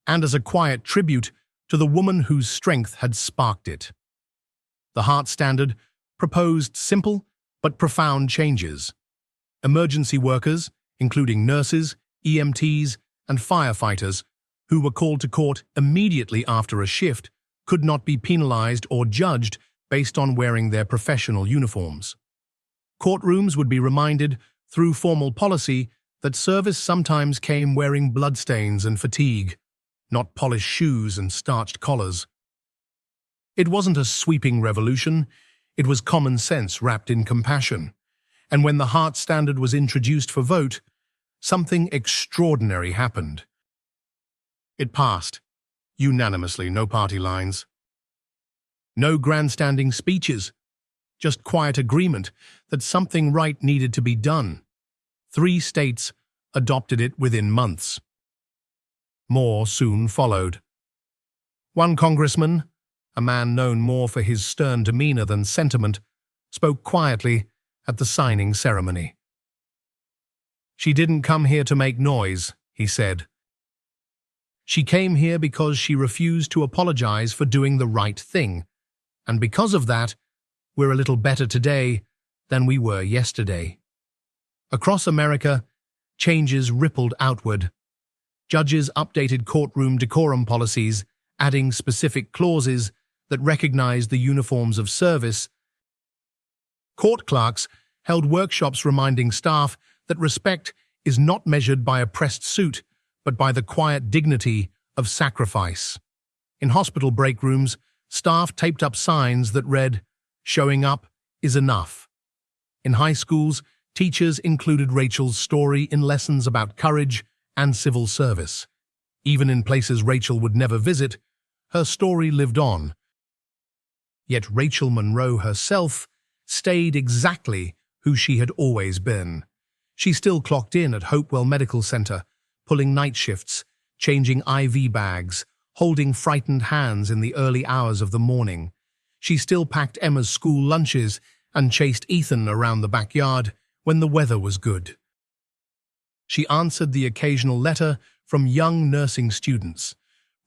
and as a quiet tribute to the woman whose strength had sparked it. The Heart Standard proposed simple but profound changes. Emergency workers, including nurses, EMTs, and firefighters, who were called to court immediately after a shift, could not be penalized or judged based on wearing their professional uniforms. Courtrooms would be reminded through formal policy that service sometimes came wearing bloodstains and fatigue, not polished shoes and starched collars. It wasn't a sweeping revolution, it was common sense wrapped in compassion. And when the Heart Standard was introduced for vote, something extraordinary happened. It passed, unanimously, no party lines. No grandstanding speeches, just quiet agreement that something right needed to be done. 3 states adopted it within months. More soon followed. One congressman, a man known more for his stern demeanor than sentiment, spoke quietly at the signing ceremony. "She didn't come here to make noise," he said. "She came here because she refused to apologize for doing the right thing, and because of that, we're a little better today than we were yesterday." Across America, changes rippled outward. Judges updated courtroom decorum policies, adding specific clauses that recognized the uniforms of service. Court clerks held workshops reminding staff that respect is not measured by a pressed suit, but by the quiet dignity of sacrifice. In hospital break rooms, staff taped up signs that read, "Showing up is enough." In high schools, teachers included Rachel's story in lessons about courage and civil service. Even in places Rachel would never visit, her story lived on. Yet Rachel Monroe herself stayed exactly who she had always been. She still clocked in at Hopewell Medical Center, pulling night shifts, changing IV bags, holding frightened hands in the early hours of the morning. She still packed Emma's school lunches and chased Ethan around the backyard when the weather was good. She answered the occasional letter from young nursing students,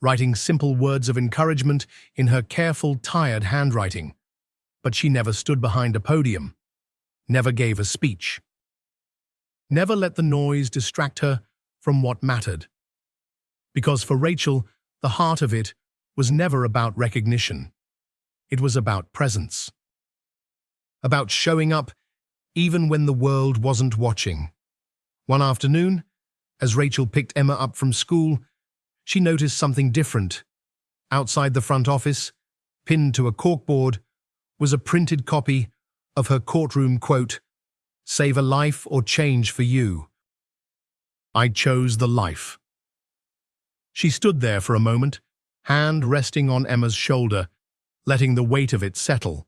writing simple words of encouragement in her careful, tired handwriting. But she never stood behind a podium, never gave a speech, never let the noise distract her from what mattered. Because for Rachel, the heart of it was never about recognition. It was about presence. About showing up even when the world wasn't watching. One afternoon, as Rachel picked Emma up from school, she noticed something different. Outside the front office, pinned to a corkboard, was a printed copy of her courtroom quote, "Save a life or change for you. I chose the life." She stood there for a moment, hand resting on Emma's shoulder, letting the weight of it settle.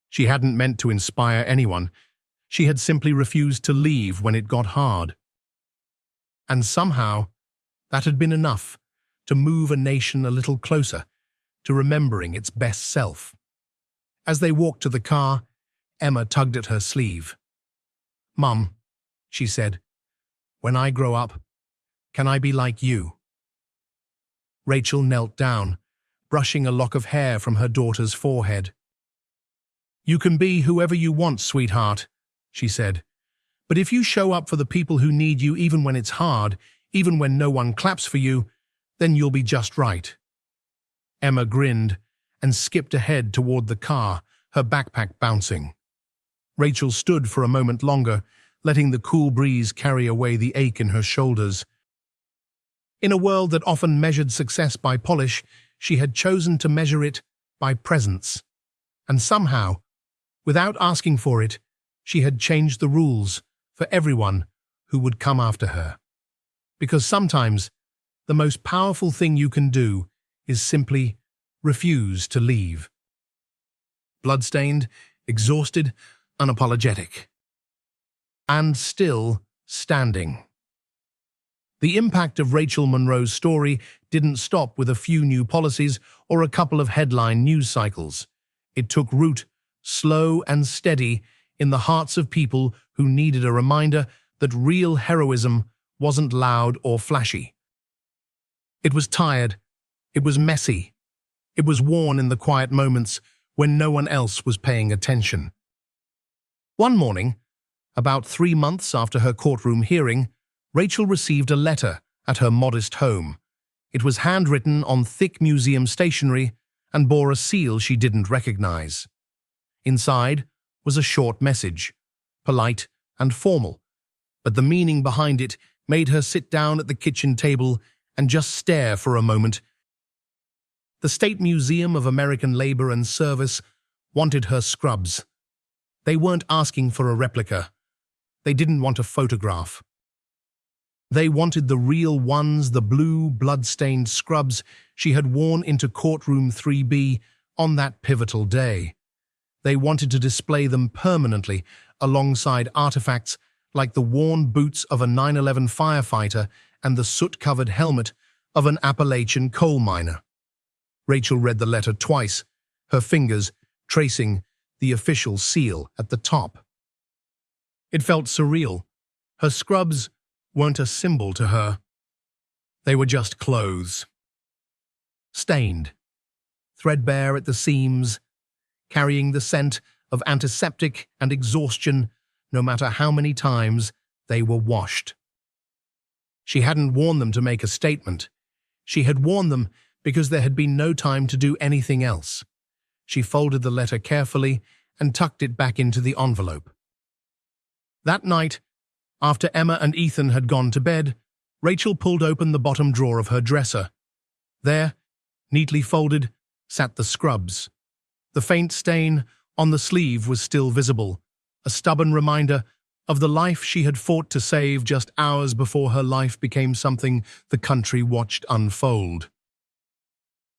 She hadn't meant to inspire anyone. She had simply refused to leave when it got hard. And somehow, that had been enough to move a nation a little closer to remembering its best self. As they walked to the car, Emma tugged at her sleeve. "Mum," she said, "when I grow up, can I be like you?" Rachel knelt down, brushing a lock of hair from her daughter's forehead. "You can be whoever you want, sweetheart," she said. "But if you show up for the people who need you even when it's hard, even when no one claps for you, then you'll be just right." Emma grinned and skipped ahead toward the car, her backpack bouncing. Rachel stood for a moment longer, letting the cool breeze carry away the ache in her shoulders. In a world that often measured success by polish, she had chosen to measure it by presence. And somehow, without asking for it, she had changed the rules for everyone who would come after her. Because sometimes, the most powerful thing you can do is simply refuse to leave. Bloodstained, exhausted, unapologetic. And still standing. The impact of Rachel Monroe's story didn't stop with a few new policies or a couple of headline news cycles. It took root, slow and steady, in the hearts of people who needed a reminder that real heroism wasn't loud or flashy. It was tired, it was messy, it was worn in the quiet moments when no one else was paying attention. One morning, about 3 months after her courtroom hearing, Rachel received a letter at her modest home. It was handwritten on thick museum stationery and bore a seal she didn't recognize. Inside was a short message, polite and formal, but the meaning behind it made her sit down at the kitchen table and just stare for a moment. The State Museum of American Labor and Service wanted her scrubs. They weren't asking for a replica. They didn't want a photograph. They wanted the real ones, the blue, blood-stained scrubs she had worn into courtroom 3B on that pivotal day. They wanted to display them permanently alongside artifacts like the worn boots of a 9/11 firefighter and the soot-covered helmet of an Appalachian coal miner. Rachel read the letter twice, her fingers tracing the official seal at the top. It felt surreal. Her scrubs weren't a symbol to her. They were just clothes. Stained, threadbare at the seams, carrying the scent of antiseptic and exhaustion no matter how many times they were washed. She hadn't worn them to make a statement. She had worn them because there had been no time to do anything else. She folded the letter carefully and tucked it back into the envelope. That night, after Emma and Ethan had gone to bed, Rachel pulled open the bottom drawer of her dresser. There, neatly folded, sat the scrubs. The faint stain on the sleeve was still visible, a stubborn reminder of the life she had fought to save just hours before her life became something the country watched unfold.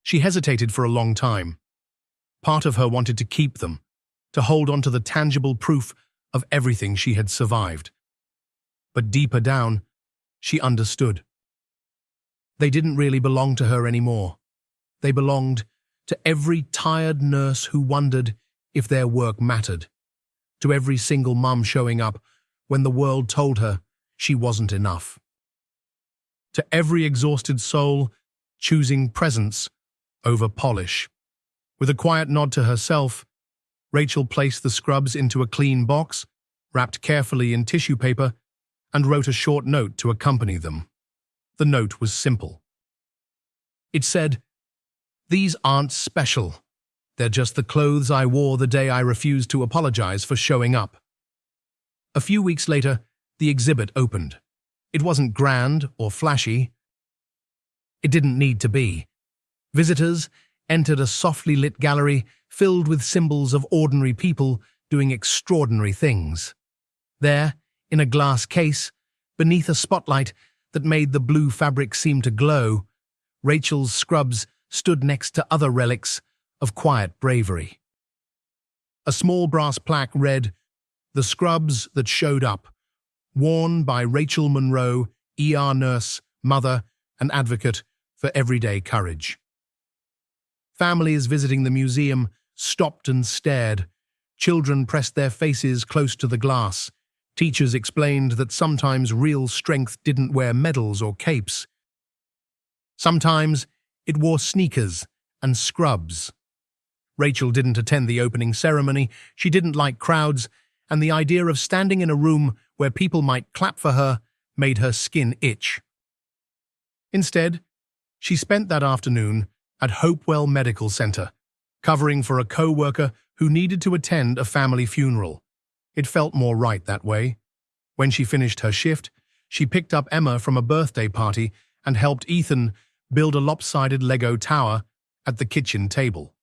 She hesitated for a long time. Part of her wanted to keep them, to hold on to the tangible proof of everything she had survived. But deeper down, she understood. They didn't really belong to her anymore. They belonged to every tired nurse who wondered if their work mattered, to every single mum showing up when the world told her she wasn't enough, to every exhausted soul choosing presence over polish. With a quiet nod to herself, Rachel placed the scrubs into a clean box, wrapped carefully in tissue paper, and wrote a short note to accompany them. The note was simple. It said, "These aren't special. They're just the clothes I wore the day I refused to apologize for showing up." A few weeks later, the exhibit opened. It wasn't grand or flashy. It didn't need to be. Visitors entered a softly lit gallery filled with symbols of ordinary people doing extraordinary things. There, in a glass case, beneath a spotlight that made the blue fabric seem to glow, Rachel's scrubs stood next to other relics of quiet bravery. A small brass plaque read, "The scrubs that showed up, worn by Rachel Monroe, ER nurse, mother, and advocate for everyday courage." Families visiting the museum stopped and stared. Children pressed their faces close to the glass. Teachers explained that sometimes real strength didn't wear medals or capes. Sometimes it wore sneakers and scrubs. Rachel didn't attend the opening ceremony. She didn't like crowds, and the idea of standing in a room where people might clap for her made her skin itch. Instead, she spent that afternoon at Hopewell Medical Center, covering for a co-worker who needed to attend a family funeral. It felt more right that way. When she finished her shift, she picked up Emma from a birthday party and helped Ethan build a lopsided Lego tower at the kitchen table.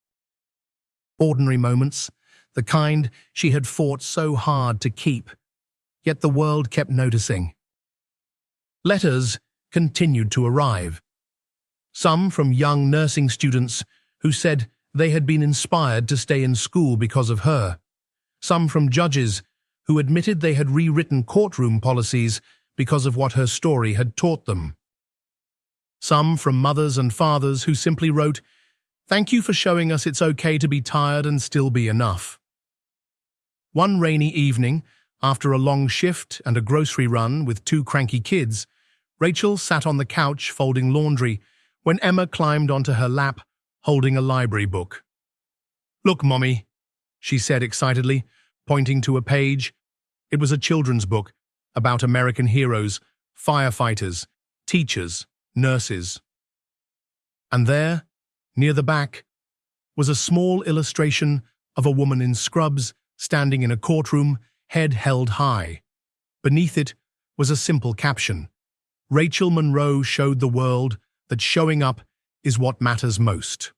Ordinary moments, the kind she had fought so hard to keep, yet the world kept noticing. Letters continued to arrive. Some from young nursing students who said they had been inspired to stay in school because of her. Some from judges who admitted they had rewritten courtroom policies because of what her story had taught them. Some from mothers and fathers who simply wrote, "Thank you for showing us it's okay to be tired and still be enough." One rainy evening, after a long shift and a grocery run with 2 cranky kids, Rachel sat on the couch folding laundry when Emma climbed onto her lap, holding a library book. "Look, Mommy," she said excitedly, pointing to a page. It was a children's book about American heroes, firefighters, teachers, nurses. And there, near the back, was a small illustration of a woman in scrubs standing in a courtroom, head held high. Beneath it was a simple caption. "Rachel Monroe showed the world that showing up is what matters most."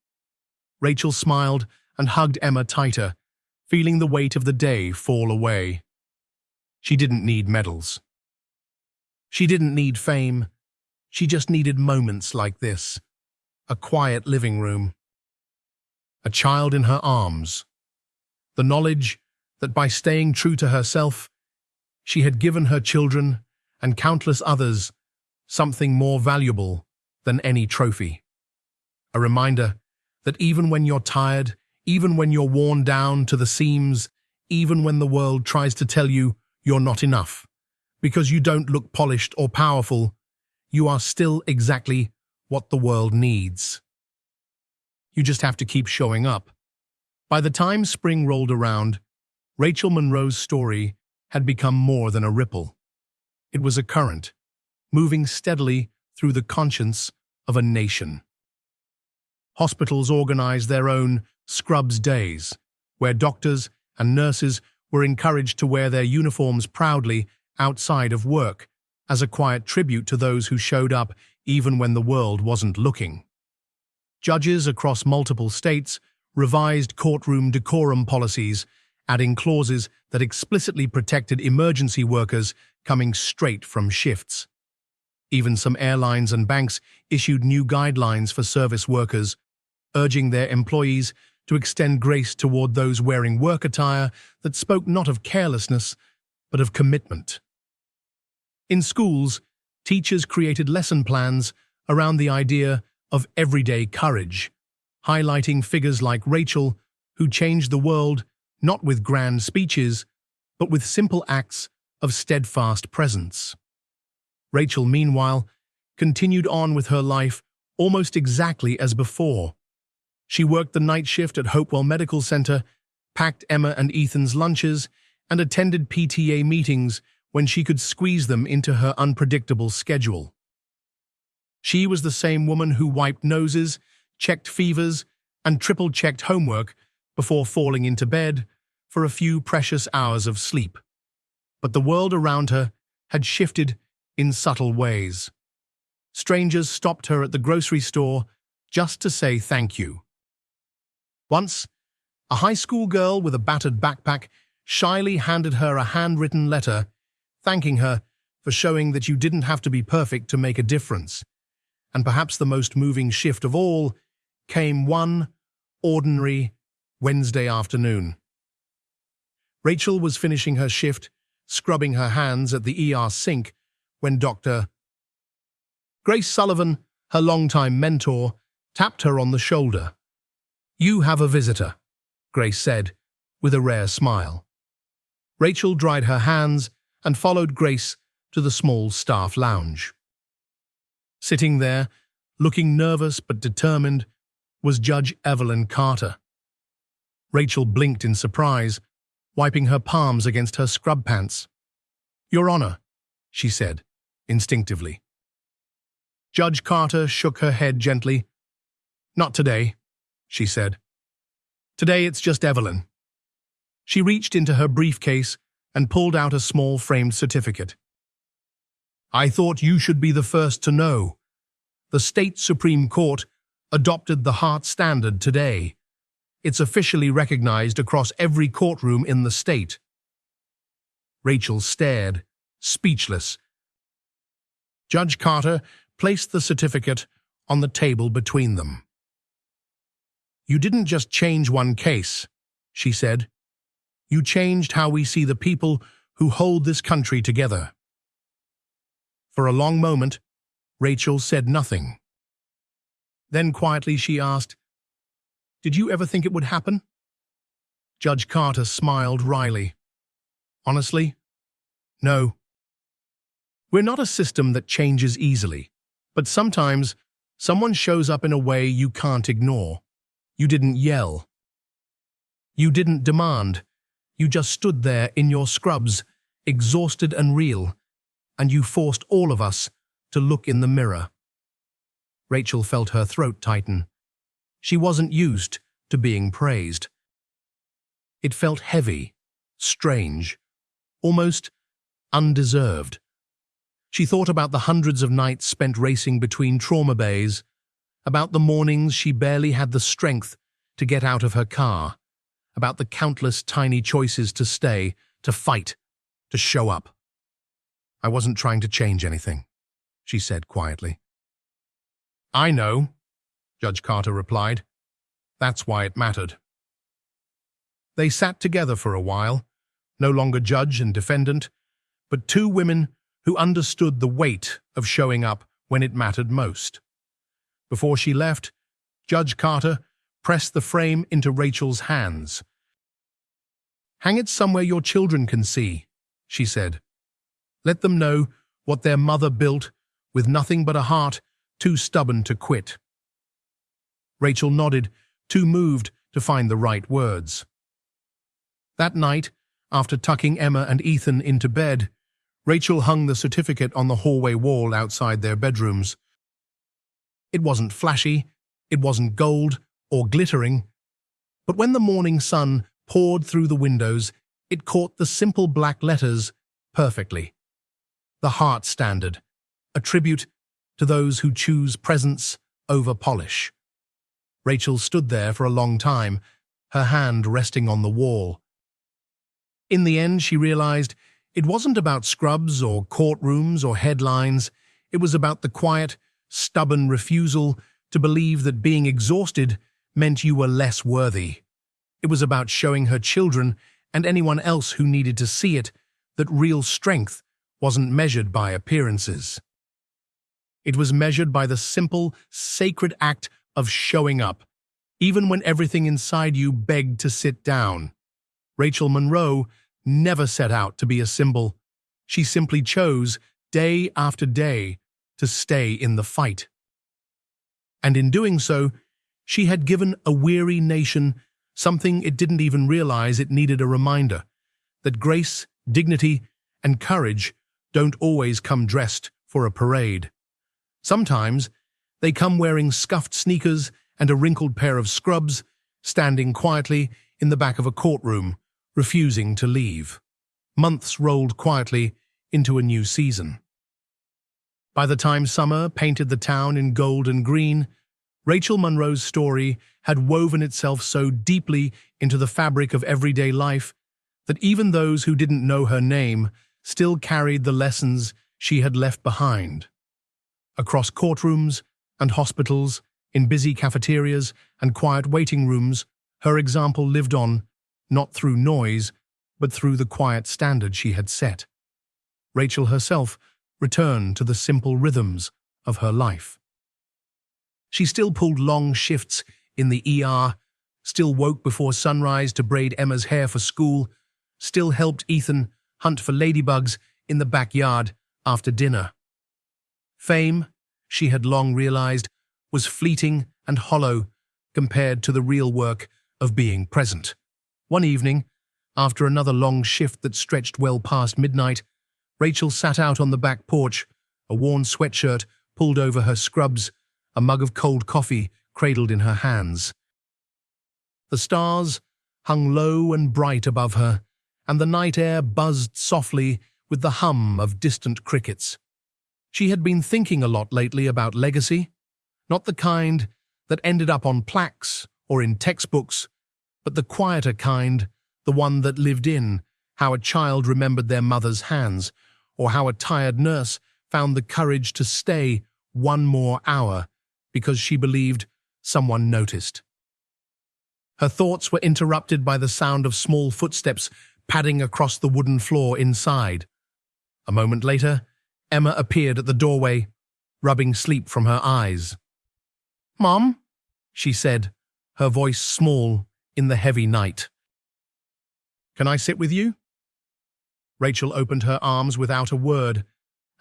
Rachel smiled and hugged Emma tighter, feeling the weight of the day fall away. She didn't need medals. She didn't need fame. She just needed moments like this. A quiet living room. A child in her arms. The knowledge that by staying true to herself, She had given her children, and countless others, something more valuable than any trophy. A reminder that even when you're tired, even when you're worn down to the seams, even when the world tries to tell you you're not enough, because you don't look polished or powerful, you are still exactly what the world needs. You just have to keep showing up. By the time spring rolled around, Rachel Monroe's story had become more than a ripple. It was a current, moving steadily through the conscience of a nation. Hospitals organized their own Scrubs Days, where doctors and nurses were encouraged to wear their uniforms proudly outside of work, as a quiet tribute to those who showed up even when the world wasn't looking. Judges across multiple states revised courtroom decorum policies, adding clauses that explicitly protected emergency workers coming straight from shifts. Even some airlines and banks issued new guidelines for service workers, urging their employees to extend grace toward those wearing work attire that spoke not of carelessness, but of commitment. In schools, teachers created lesson plans around the idea of everyday courage, highlighting figures like Rachel, who changed the world not with grand speeches, but with simple acts of steadfast presence. Rachel, meanwhile, continued on with her life almost exactly as before. She worked the night shift at Hopewell Medical Center, packed Emma and Ethan's lunches, and attended PTA meetings when she could squeeze them into her unpredictable schedule. She was the same woman who wiped noses, checked fevers, and triple-checked homework before falling into bed for a few precious hours of sleep. But the world around her had shifted in subtle ways. Strangers stopped her at the grocery store just to say thank you. Once, a high school girl with a battered backpack shyly handed her a handwritten letter, thanking her for showing that you didn't have to be perfect to make a difference. And perhaps the most moving shift of all came one ordinary Wednesday afternoon. Rachel was finishing her shift, scrubbing her hands at the ER sink, when Dr. Grace Sullivan, her longtime mentor, tapped her on the shoulder. "You have a visitor," Grace said, with a rare smile. Rachel dried her hands and followed Grace to the small staff lounge. Sitting there, looking nervous but determined, was Judge Evelyn Carter. Rachel blinked in surprise, wiping her palms against her scrub pants. "Your Honor," she said, instinctively. Judge Carter shook her head gently. "Not today," she said. "Today it's just Evelyn." She reached into her briefcase and pulled out a small framed certificate. "I thought you should be the first to know. The state Supreme Court adopted the Hart Standard today. It's officially recognized across every courtroom in the state." Rachel stared, speechless. Judge Carter placed the certificate on the table between them. "You didn't just change one case," she said. "You changed how we see the people who hold this country together." For a long moment, Rachel said nothing. Then quietly she asked, "Did you ever think it would happen?" Judge Carter smiled wryly. "Honestly, no. We're not a system that changes easily, but sometimes someone shows up in a way you can't ignore. You didn't yell. You didn't demand. You just stood there in your scrubs, exhausted and real, and you forced all of us to look in the mirror." Rachel felt her throat tighten. She wasn't used to being praised. It felt heavy, strange, almost undeserved. She thought about the hundreds of nights spent racing between trauma bays, about the mornings she barely had the strength to get out of her car, about the countless tiny choices to stay, to fight, to show up. "I wasn't trying to change anything," she said quietly. "I know," Judge Carter replied. "That's why it mattered." They sat together for a while, no longer judge and defendant, but two women who understood the weight of showing up when it mattered most. Before she left, Judge Carter pressed the frame into Rachel's hands. "Hang it somewhere your children can see," she said. "Let them know what their mother built with nothing but a heart too stubborn to quit." Rachel nodded, too moved to find the right words. That night, after tucking Emma and Ethan into bed, Rachel hung the certificate on the hallway wall outside their bedrooms. It wasn't flashy, it wasn't gold or glittering, but when the morning sun poured through the windows, it caught the simple black letters perfectly. The Heart Standard, a tribute to those who choose presence over polish. Rachel stood there for a long time, her hand resting on the wall. In the end, she realized it wasn't about scrubs or courtrooms or headlines. It was about the quiet, stubborn refusal to believe that being exhausted meant you were less worthy. It was about showing her children and anyone else who needed to see it that real strength wasn't measured by appearances. It was measured by the simple, sacred act of showing up, even when everything inside you begged to sit down. Rachel Monroe never set out to be a symbol. She simply chose, day after day, to stay in the fight. And in doing so, she had given a weary nation something it didn't even realize it needed: a reminder that grace, dignity, and courage don't always come dressed for a parade. Sometimes they come wearing scuffed sneakers and a wrinkled pair of scrubs, standing quietly in the back of a courtroom, refusing to leave. Months rolled quietly into a new season. By the time summer painted the town in gold and green, Rachel Monroe's story had woven itself so deeply into the fabric of everyday life that even those who didn't know her name still carried the lessons she had left behind. Across courtrooms and hospitals, in busy cafeterias and quiet waiting rooms, her example lived on, not through noise, but through the quiet standard she had set. Rachel herself returned to the simple rhythms of her life. She still pulled long shifts in the ER, still woke before sunrise to braid Emma's hair for school, still helped Ethan hunt for ladybugs in the backyard after dinner. Fame, she had long realized, was fleeting and hollow compared to the real work of being present. One evening, after another long shift that stretched well past midnight, Rachel sat out on the back porch, a worn sweatshirt pulled over her scrubs, a mug of cold coffee cradled in her hands. The stars hung low and bright above her, and the night air buzzed softly with the hum of distant crickets. She had been thinking a lot lately about legacy, not the kind that ended up on plaques or in textbooks, but the quieter kind, the one that lived in how a child remembered their mother's hands, or how a tired nurse found the courage to stay one more hour because she believed someone noticed. Her thoughts were interrupted by the sound of small footsteps padding across the wooden floor inside. A moment later, Emma appeared at the doorway, rubbing sleep from her eyes. "Mom," she said, her voice small in the heavy night. "Can I sit with you?" Rachel opened her arms without a word,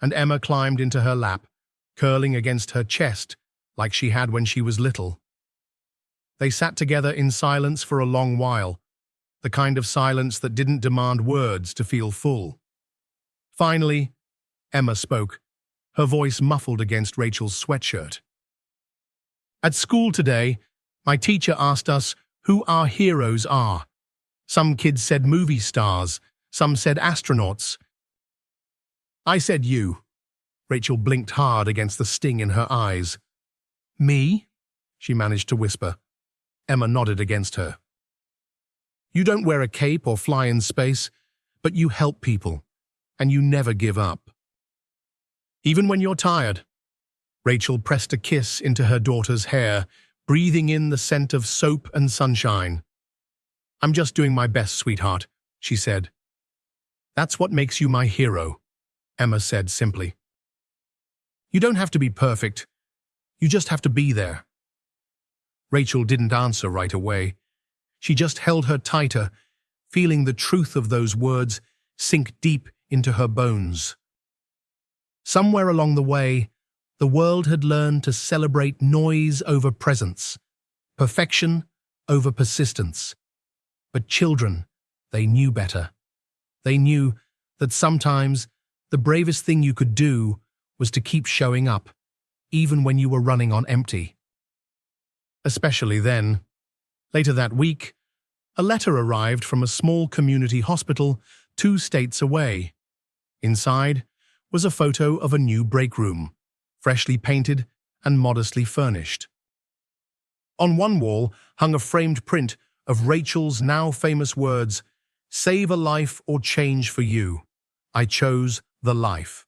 and Emma climbed into her lap, curling against her chest like she had when she was little. They sat together in silence for a long while, the kind of silence that didn't demand words to feel full. Finally, Emma spoke, her voice muffled against Rachel's sweatshirt. "At school today, my teacher asked us who our heroes are. Some kids said movie stars, some said astronauts. I said you." Rachel blinked hard against the sting in her eyes. "Me?" she managed to whisper. Emma nodded against her. "You don't wear a cape or fly in space, but you help people, and you never give up. Even when you're tired." Rachel pressed a kiss into her daughter's hair, breathing in the scent of soap and sunshine. "I'm just doing my best, sweetheart," she said. "That's what makes you my hero." Emma said simply. You don't have to be perfect. You just have to be there. Rachel didn't answer right away. She just held her tighter, feeling the truth of those words sink deep into her bones. Somewhere along the way, the world had learned to celebrate noise over presence, perfection over persistence. But children, they knew better. They knew that sometimes the bravest thing you could do was to keep showing up, even when you were running on empty. Especially then. Later that week, a letter arrived from a small community hospital 2 states away. Inside was a photo of a new break room, freshly painted and modestly furnished. On one wall hung a framed print of Rachel's now famous words, "Save a life or change for you. I chose the life."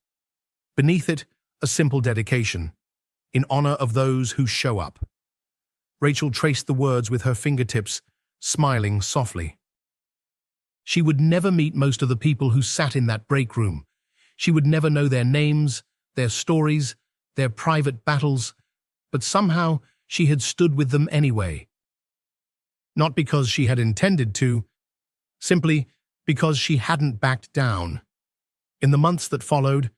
Beneath it, a simple dedication, in honor of those who show up. Rachel traced the words with her fingertips, smiling softly. She would never meet most of the people who sat in that break room. She would never know their names, their stories, their private battles, but somehow she had stood with them anyway. Not because she had intended to, simply because she hadn't backed down. In the months that followed,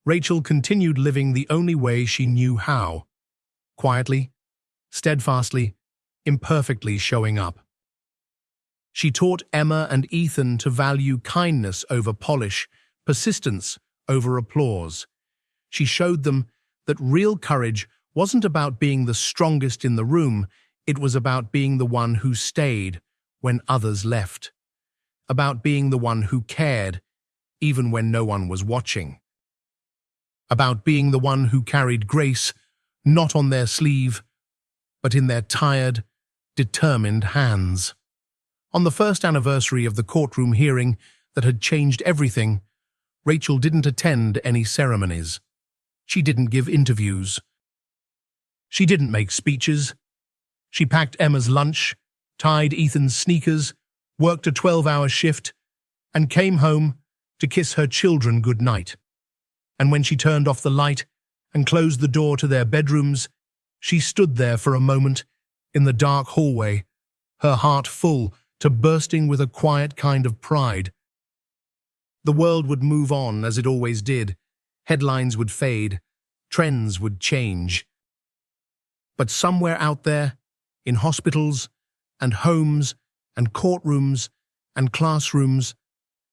Rachel continued living the only way she knew how, quietly, steadfastly, imperfectly showing up. She taught Emma and Ethan to value kindness over polish, persistence over applause. She showed them that real courage wasn't about being the strongest in the room, it was about being the one who stayed when others left. About being the one who cared, even when no one was watching. About being the one who carried grace, not on their sleeve, but in their tired, determined hands. On the first anniversary of the courtroom hearing that had changed everything, Rachel didn't attend any ceremonies. She didn't give interviews. She didn't make speeches. She packed Emma's lunch, tied Ethan's sneakers, worked a 12-hour shift, and came home to kiss her children goodnight. And when she turned off the light and closed the door to their bedrooms, she stood there for a moment in the dark hallway, her heart full to bursting with a quiet kind of pride. The world would move on as it always did. Headlines would fade. Trends would change. But somewhere out there, in hospitals and homes and courtrooms and classrooms,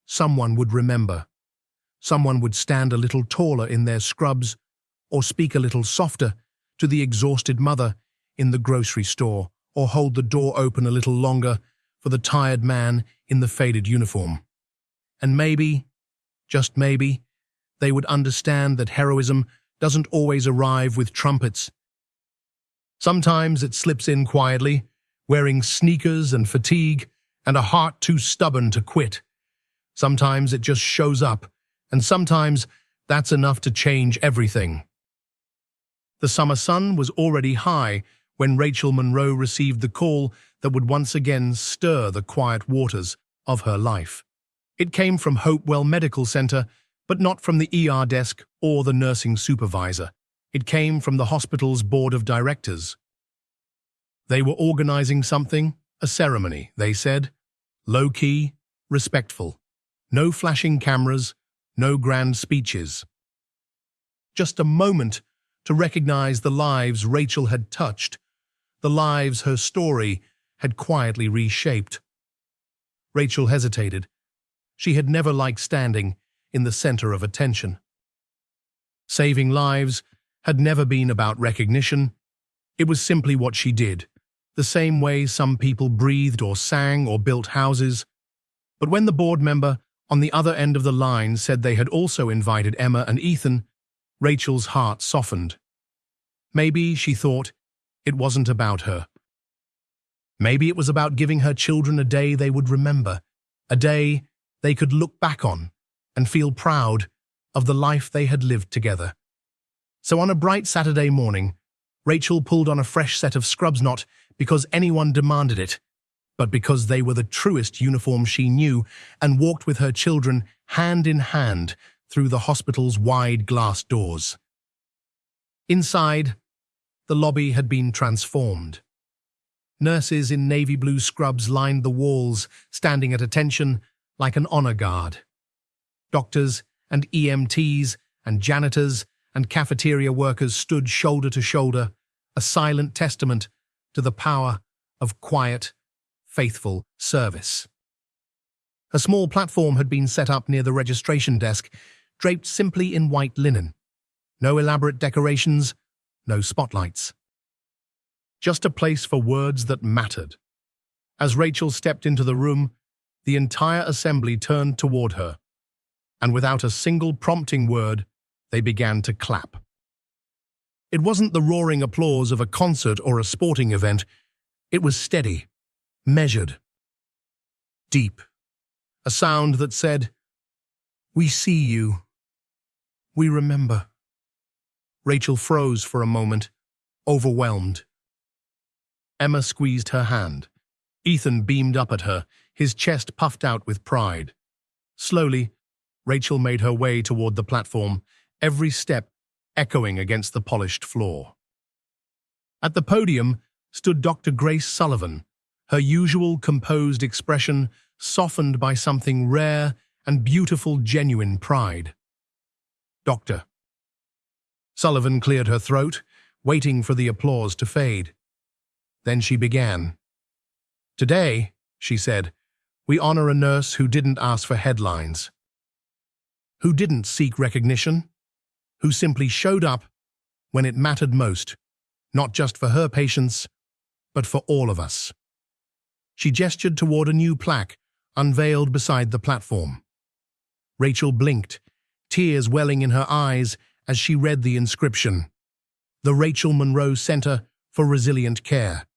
someone would remember. Someone would stand a little taller in their scrubs or speak a little softer to the exhausted mother in the grocery store, or hold the door open a little longer for the tired man in the faded uniform. And maybe, just maybe, they would understand that heroism doesn't always arrive with trumpets. Sometimes it slips in quietly, wearing sneakers and fatigue and a heart too stubborn to quit. Sometimes it just shows up, and sometimes that's enough to change everything. The summer sun was already high when Rachel Monroe received the call that would once again stir the quiet waters of her life. It came from Hopewell Medical Center, but not from the ER desk or the nursing supervisor. It came from the hospital's board of directors. They were organizing something, a ceremony, they said. Low-key, respectful. No flashing cameras, no grand speeches. Just a moment to recognize the lives Rachel had touched, the lives her story had quietly reshaped. Rachel hesitated. She had never liked standing in the center of attention. Saving lives had never been about recognition. It was simply what she did, the same way some people breathed or sang or built houses. But when the board member on the other end of the line said they had also invited Emma and Ethan, Rachel's heart softened. Maybe, she thought, it wasn't about her. Maybe it was about giving her children a day they would remember, a day they could look back on and feel proud of the life they had lived together. So on a bright Saturday morning, Rachel pulled on a fresh set of scrubs, not because anyone demanded it, but because they were the truest uniform she knew, and walked with her children hand in hand through the hospital's wide glass doors. Inside, the lobby had been transformed. Nurses in navy blue scrubs lined the walls, standing at attention like an honor guard. Doctors and EMTs and janitors and cafeteria workers stood shoulder to shoulder, a silent testament to the power of quiet, faithful service. A small platform had been set up near the registration desk, draped simply in white linen. No elaborate decorations, no spotlights. Just a place for words that mattered. As Rachel stepped into the room, the entire assembly turned toward her, and without a single prompting word, they began to clap. It wasn't the roaring applause of a concert or a sporting event. It was steady, measured, deep. A sound that said, "We see you. We remember." Rachel froze for a moment, overwhelmed. Emma squeezed her hand. Ethan beamed up at her, his chest puffed out with pride. Slowly, Rachel made her way toward the platform, every step echoing against the polished floor. At the podium stood Dr. Grace Sullivan, her usual composed expression softened by something rare and beautiful genuine pride. "Doctor." Sullivan cleared her throat, waiting for the applause to fade. Then she began. "Today," she said, "we honor a nurse who didn't ask for headlines, who didn't seek recognition, who simply showed up when it mattered most, not just for her patients, but for all of us." She gestured toward a new plaque, unveiled beside the platform. Rachel blinked, tears welling in her eyes as she read the inscription. The Rachel Monroe Center for Resilient Care,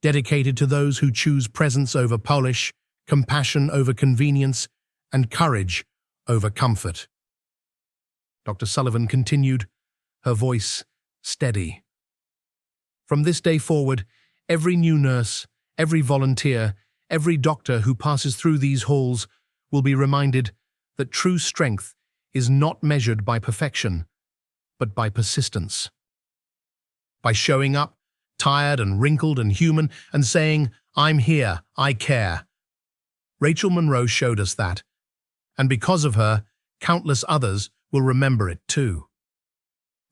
dedicated to those who choose presence over polish, compassion over convenience, and courage over comfort. Dr. Sullivan continued, her voice steady. "From this day forward, every new nurse, every volunteer, every doctor who passes through these halls will be reminded that true strength is not measured by perfection, but by persistence. By showing up, tired and wrinkled and human, and saying, 'I'm here, I care.' Rachel Monroe showed us that, and because of her, countless others will remember it too."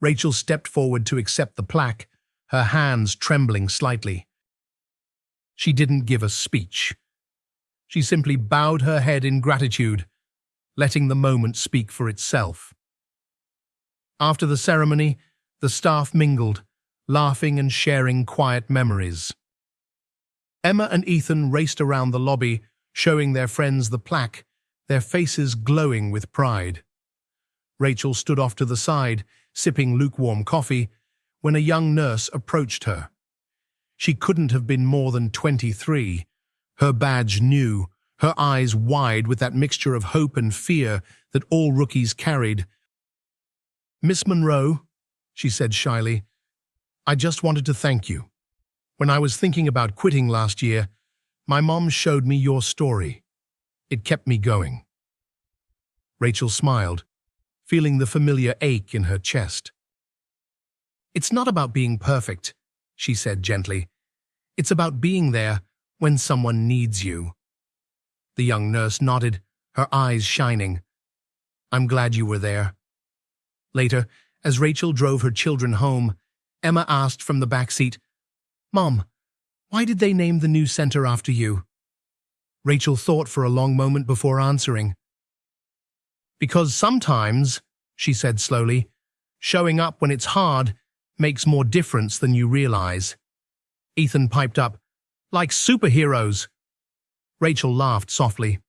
Rachel stepped forward to accept the plaque, her hands trembling slightly. She didn't give a speech. She simply bowed her head in gratitude, letting the moment speak for itself. After the ceremony, the staff mingled, laughing and sharing quiet memories. Emma and Ethan raced around the lobby, showing their friends the plaque, their faces glowing with pride. Rachel stood off to the side, sipping lukewarm coffee, when a young nurse approached her. She couldn't have been more than 23, her badge new, her eyes wide with that mixture of hope and fear that all rookies carried. "Miss Monroe," she said shyly, "I just wanted to thank you. When I was thinking about quitting last year, my mom showed me your story. It kept me going." Rachel smiled, feeling the familiar ache in her chest. "It's not about being perfect," she said gently. "It's about being there when someone needs you." The young nurse nodded, her eyes shining. "I'm glad you were there." Later, as Rachel drove her children home, Emma asked from the back seat, "Mom, why did they name the new center after you?" Rachel thought for a long moment before answering. "Because sometimes," she said slowly, "showing up when it's hard makes more difference than you realize." Ethan piped up, "Like superheroes." Rachel laughed softly.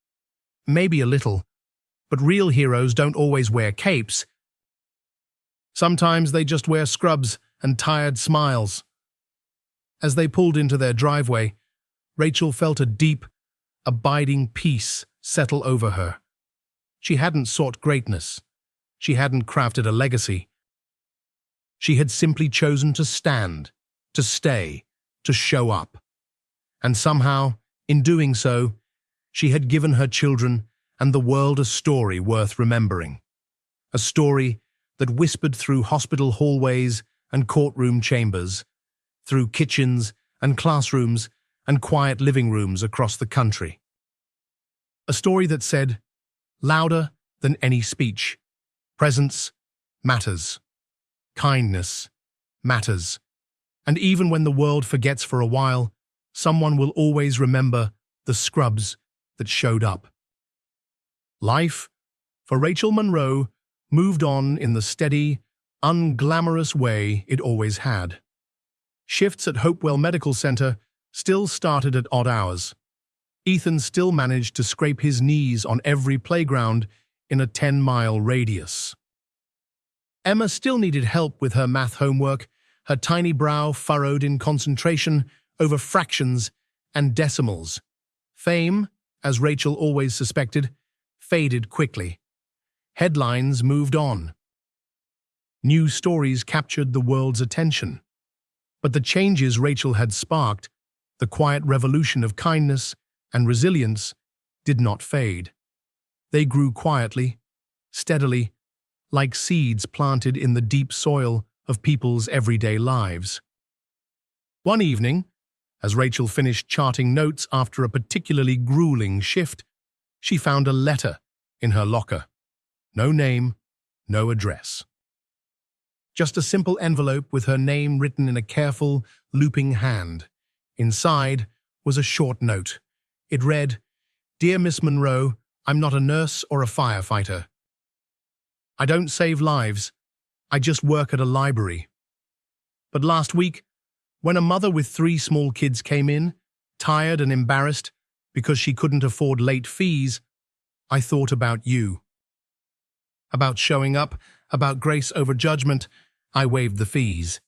"Maybe a little, but real heroes don't always wear capes. Sometimes they just wear scrubs and tired smiles." As they pulled into their driveway, Rachel felt a deep, abiding peace settle over her. She hadn't sought greatness. She hadn't crafted a legacy. She had simply chosen to stand, to stay, to show up. And somehow, in doing so, she had given her children and the world a story worth remembering. a story that whispered through hospital hallways and courtroom chambers, through kitchens and classrooms and quiet living rooms across the country. A story that said, louder than any speech, presence matters, kindness matters, and even when the world forgets for a while, someone will always remember the scrubs that showed up. Life, for Rachel Monroe, moved on in the steady, unglamorous way it always had. Shifts at Hopewell Medical Center still started at odd hours. Ethan still managed to scrape his knees on every playground in a 10-mile radius. Emma still needed help with her math homework, her tiny brow furrowed in concentration over fractions and decimals. Fame, as Rachel always suspected, faded quickly. Headlines moved on. New stories captured the world's attention. But the changes Rachel had sparked, the quiet revolution of kindness and resilience, did not fade. They grew quietly, steadily, like seeds planted in the deep soil of people's everyday lives. One evening, as Rachel finished charting notes after a particularly grueling shift, she found a letter in her locker. No name, no address. Just a simple envelope with her name written in a careful, looping hand. Inside was a short note. It read, "Dear Miss Monroe, I'm not a nurse or a firefighter. I don't save lives. I just work at a library. But last week, when a mother with 3 small kids came in, tired and embarrassed because she couldn't afford late fees, I thought about you. About showing up, about grace over judgment, I waived the fees.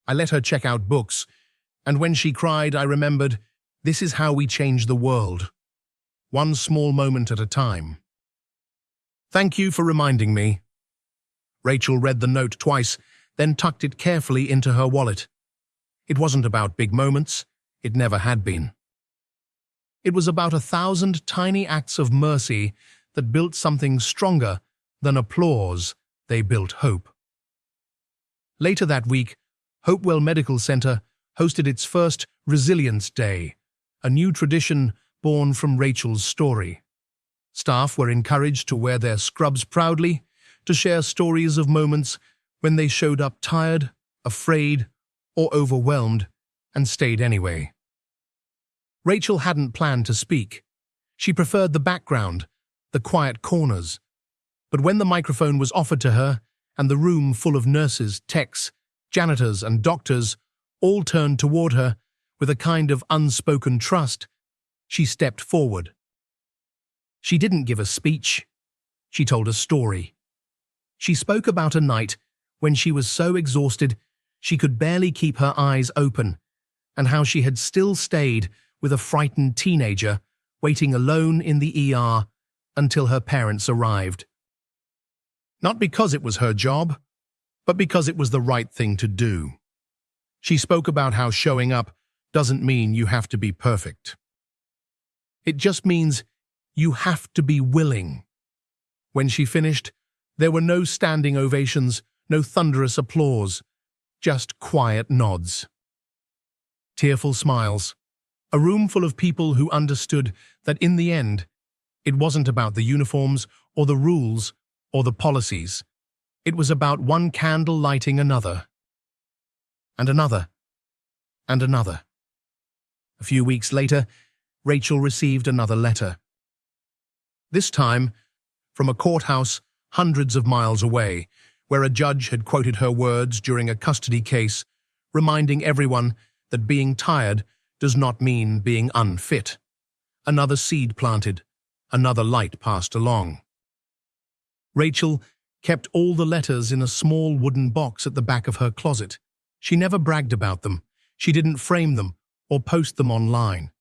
I let her check out books, and when she cried, I remembered, this is how we change the world. One small moment at a time. Thank you for reminding me." Rachel read the note twice, then tucked it carefully into her wallet. It wasn't about big moments. It never had been. It was about 1,000 tiny acts of mercy that built something stronger than applause. They built hope. Later that week, Hopewell Medical Center hosted its first Resilience Day, a new tradition born from Rachel's story. Staff were encouraged to wear their scrubs proudly, to share stories of moments when they showed up tired, afraid, or overwhelmed, and stayed anyway. Rachel hadn't planned to speak. She preferred the background, the quiet corners. But when the microphone was offered to her, and the room full of nurses, techs, janitors, and doctors all turned toward her with a kind of unspoken trust, she stepped forward. She didn't give a speech. She told a story. She spoke about a night when she was so exhausted she could barely keep her eyes open, and how she had still stayed with a frightened teenager waiting alone in the ER until her parents arrived. Not because it was her job, but because it was the right thing to do. She spoke about how showing up doesn't mean you have to be perfect. It just means you have to be willing. When she finished, there were no standing ovations, no thunderous applause, just quiet nods. Tearful smiles. A room full of people who understood that in the end, it wasn't about the uniforms or the rules or the policies. It was about one candle lighting another, and another, and another. A few weeks later, Rachel received another letter. This time, from a courthouse hundreds of miles away, where a judge had quoted her words during a custody case, reminding everyone that being tired does not mean being unfit. Another seed planted, another light passed along. Rachel kept all the letters in a small wooden box at the back of her closet. She never bragged about them. She didn't frame them or post them online.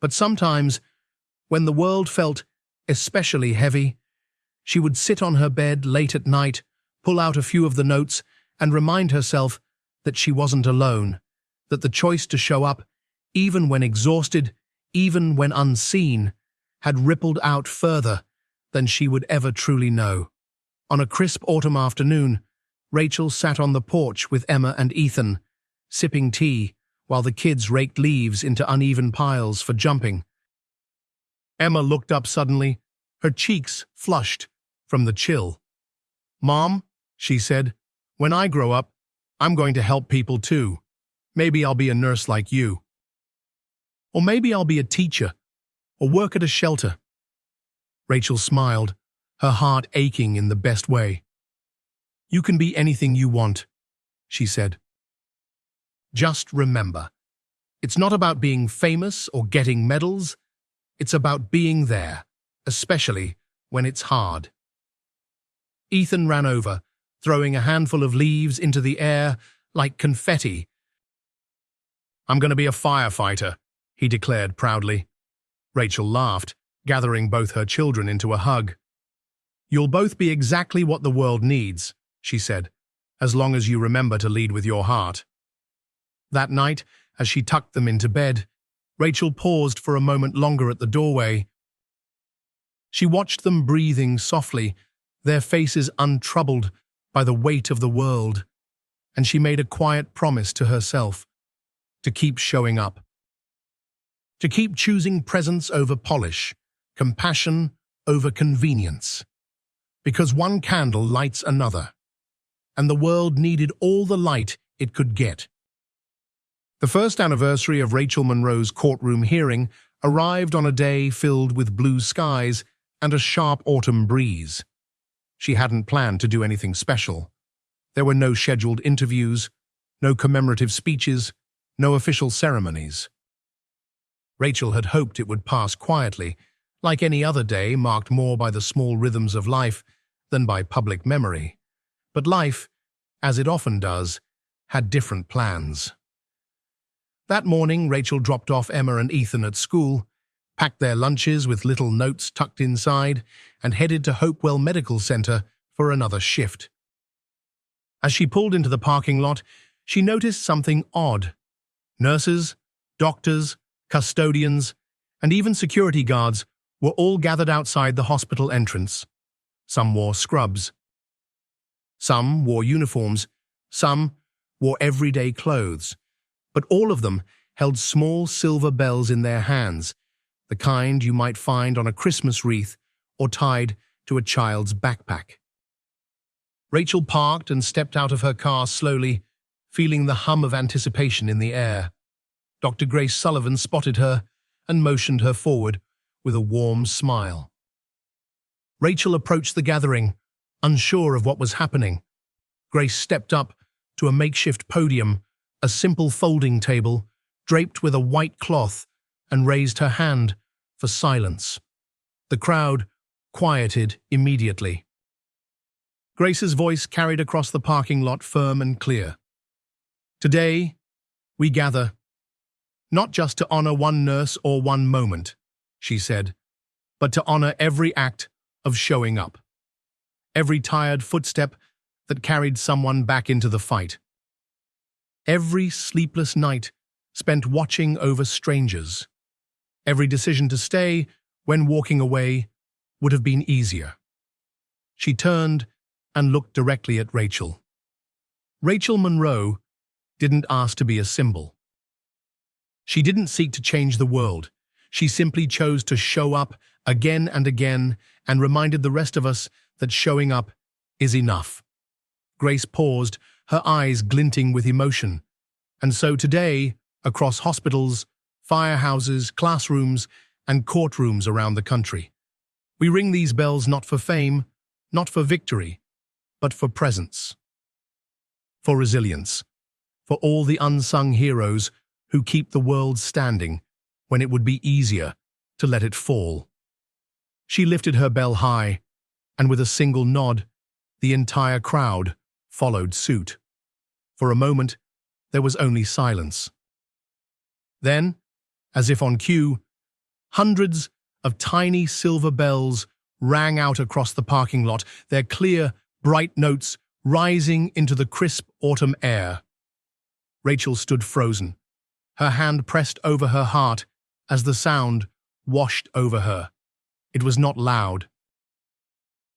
But sometimes, when the world felt especially heavy, she would sit on her bed late at night, pull out a few of the notes, and remind herself that she wasn't alone, that the choice to show up, even when exhausted, even when unseen, had rippled out further than she would ever truly know. On a crisp autumn afternoon, Rachel sat on the porch with Emma and Ethan, sipping tea while the kids raked leaves into uneven piles for jumping. Emma looked up suddenly, her cheeks flushed from the chill. "Mom," she said, "when I grow up, I'm going to help people too. Maybe I'll be a nurse like you. Or maybe I'll be a teacher, or work at a shelter." Rachel smiled, her heart aching in the best way. "You can be anything you want," she said. "Just remember, it's not about being famous or getting medals. It's about being there, especially when it's hard." Ethan ran over, throwing a handful of leaves into the air like confetti. "I'm going to be a firefighter," he declared proudly. Rachel laughed, gathering both her children into a hug. "You'll both be exactly what the world needs," she said, "as long as you remember to lead with your heart." That night, as she tucked them into bed, Rachel paused for a moment longer at the doorway. She watched them breathing softly, their faces untroubled by the weight of the world, and she made a quiet promise to herself to keep showing up, to keep choosing presence over polish, compassion over convenience, because one candle lights another, and the world needed all the light it could get. The first anniversary of Rachel Monroe's courtroom hearing arrived on a day filled with blue skies and a sharp autumn breeze. She hadn't planned to do anything special. There were no scheduled interviews, no commemorative speeches, no official ceremonies. Rachel had hoped it would pass quietly, like any other day marked more by the small rhythms of life than by public memory. But life, as it often does, had different plans. That morning, Rachel dropped off Emma and Ethan at school, packed their lunches with little notes tucked inside, and headed to Hopewell Medical Center for another shift. As she pulled into the parking lot, she noticed something odd. Nurses, doctors, custodians, and even security guards were all gathered outside the hospital entrance. Some wore scrubs. Some wore uniforms. Some wore everyday clothes. But all of them held small silver bells in their hands, the kind you might find on a Christmas wreath or tied to a child's backpack. Rachel parked and stepped out of her car slowly, feeling the hum of anticipation in the air. Dr. Grace Sullivan spotted her and motioned her forward with a warm smile. Rachel approached the gathering, unsure of what was happening. Grace stepped up to a makeshift podium, a simple folding table, draped with a white cloth, and raised her hand for silence. The crowd quieted immediately. Grace's voice carried across the parking lot firm and clear. "Today, we gather, not just to honor one nurse or one moment," she said, "but to honor every act of showing up, every tired footstep that carried someone back into the fight. Every sleepless night spent watching over strangers. Every decision to stay when walking away would have been easier." She turned and looked directly at Rachel. Rachel Monroe didn't ask to be a symbol. She didn't seek to change the world. She simply chose to show up again and again and reminded the rest of us that showing up is enough. Grace paused, her eyes glinting with emotion. "And so today, across hospitals, firehouses, classrooms, and courtrooms around the country, we ring these bells not for fame, not for victory, but for presence, for resilience, for all the unsung heroes who keep the world standing when it would be easier to let it fall." She lifted her bell high, and with a single nod, the entire crowd followed suit. For a moment, there was only silence. Then, as if on cue, hundreds of tiny silver bells rang out across the parking lot, their clear, bright notes rising into the crisp autumn air. Rachel stood frozen, her hand pressed over her heart as the sound washed over her. It was not loud.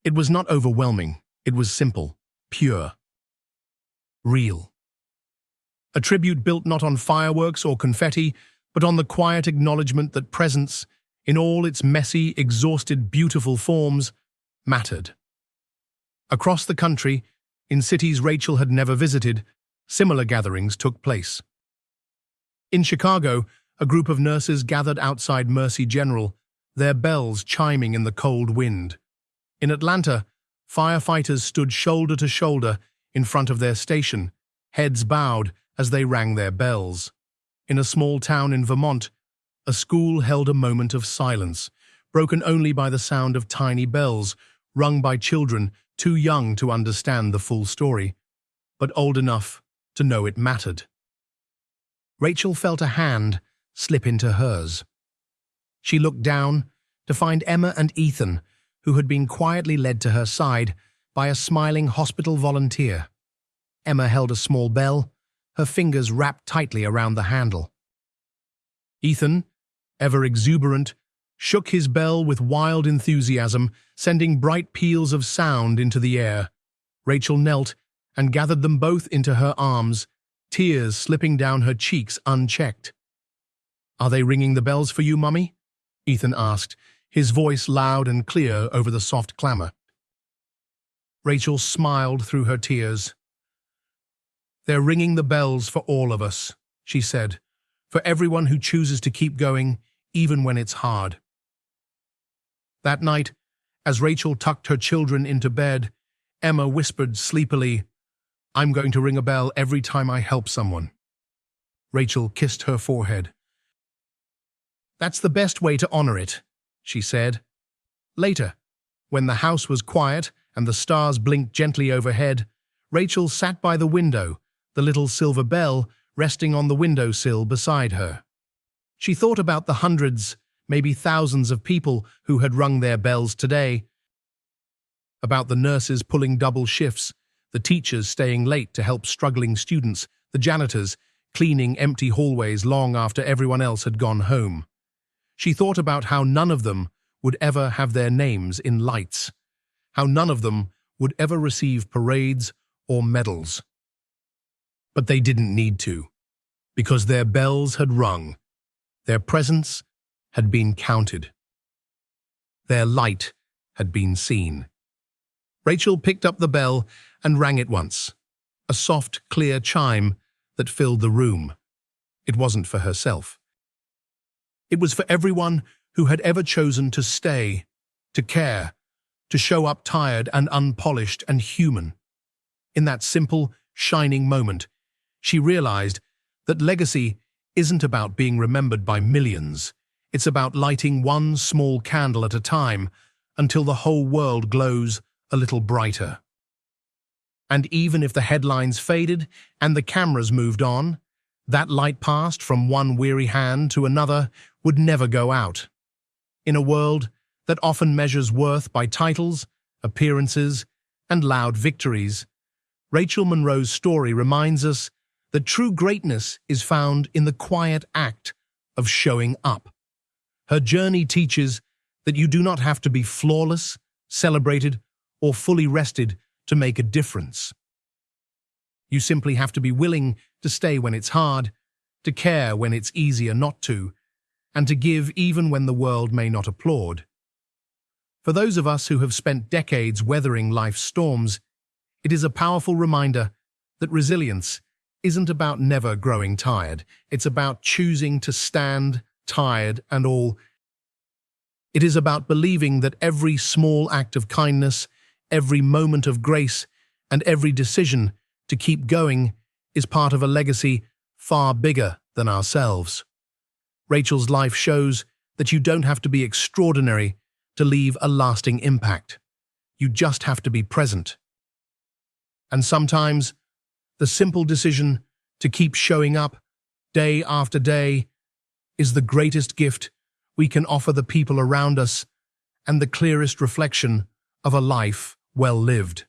It was not overwhelming. It was simple, pure, real. A tribute built not on fireworks or confetti, but on the quiet acknowledgement that presence, in all its messy, exhausted, beautiful forms, mattered. Across the country, in cities Rachel had never visited, similar gatherings took place. In Chicago, a group of nurses gathered outside Mercy General, their bells chiming in the cold wind. In Atlanta, firefighters stood shoulder to shoulder in front of their station, heads bowed as they rang their bells. In a small town in Vermont, a school held a moment of silence, broken only by the sound of tiny bells, rung by children too young to understand the full story, but old enough to know it mattered. Rachel felt a hand slip into hers. She looked down to find Emma and Ethan, who had been quietly led to her side by a smiling hospital volunteer. Emma held a small bell, her fingers wrapped tightly around the handle. Ethan, ever exuberant, shook his bell with wild enthusiasm, sending bright peals of sound into the air. Rachel knelt and gathered them both into her arms, tears slipping down her cheeks unchecked. "Are they ringing the bells for you, Mummy?" Ethan asked, his voice loud and clear over the soft clamor. Rachel smiled through her tears. "They're ringing the bells for all of us," she said, "for everyone who chooses to keep going, even when it's hard." That night, as Rachel tucked her children into bed, Emma whispered sleepily, "I'm going to ring a bell every time I help someone." Rachel kissed her forehead. "That's the best way to honor it," she said. Later, when the house was quiet and the stars blinked gently overhead, Rachel sat by the window, the little silver bell resting on the windowsill beside her. She thought about the hundreds, maybe thousands of people who had rung their bells today, about the nurses pulling double shifts, the teachers staying late to help struggling students, the janitors cleaning empty hallways long after everyone else had gone home. She thought about how none of them would ever have their names in lights, how none of them would ever receive parades or medals. But they didn't need to, because their bells had rung, their presence had been counted, their light had been seen. Rachel picked up the bell and rang it once, a soft, clear chime that filled the room. It wasn't for herself. It was for everyone who had ever chosen to stay, to care, to show up tired and unpolished and human. In that simple, shining moment, she realized that legacy isn't about being remembered by millions. It's about lighting one small candle at a time until the whole world glows a little brighter. And even if the headlines faded and the cameras moved on, that light passed from one weary hand to another would never go out. In a world that often measures worth by titles, appearances, and loud victories, Rachel Monroe's story reminds us that true greatness is found in the quiet act of showing up. Her journey teaches that you do not have to be flawless, celebrated, or fully rested to make a difference. You simply have to be willing to stay when it's hard, to care when it's easier not to, and to give even when the world may not applaud. For those of us who have spent decades weathering life's storms, it is a powerful reminder that resilience isn't about never growing tired. It's about choosing to stand, tired and all. It is about believing that every small act of kindness, every moment of grace, and every decision to keep going is part of a legacy far bigger than ourselves. Rachel's life shows that you don't have to be extraordinary to leave a lasting impact. You just have to be present. And sometimes, the simple decision to keep showing up day after day is the greatest gift we can offer the people around us and the clearest reflection of a life well lived.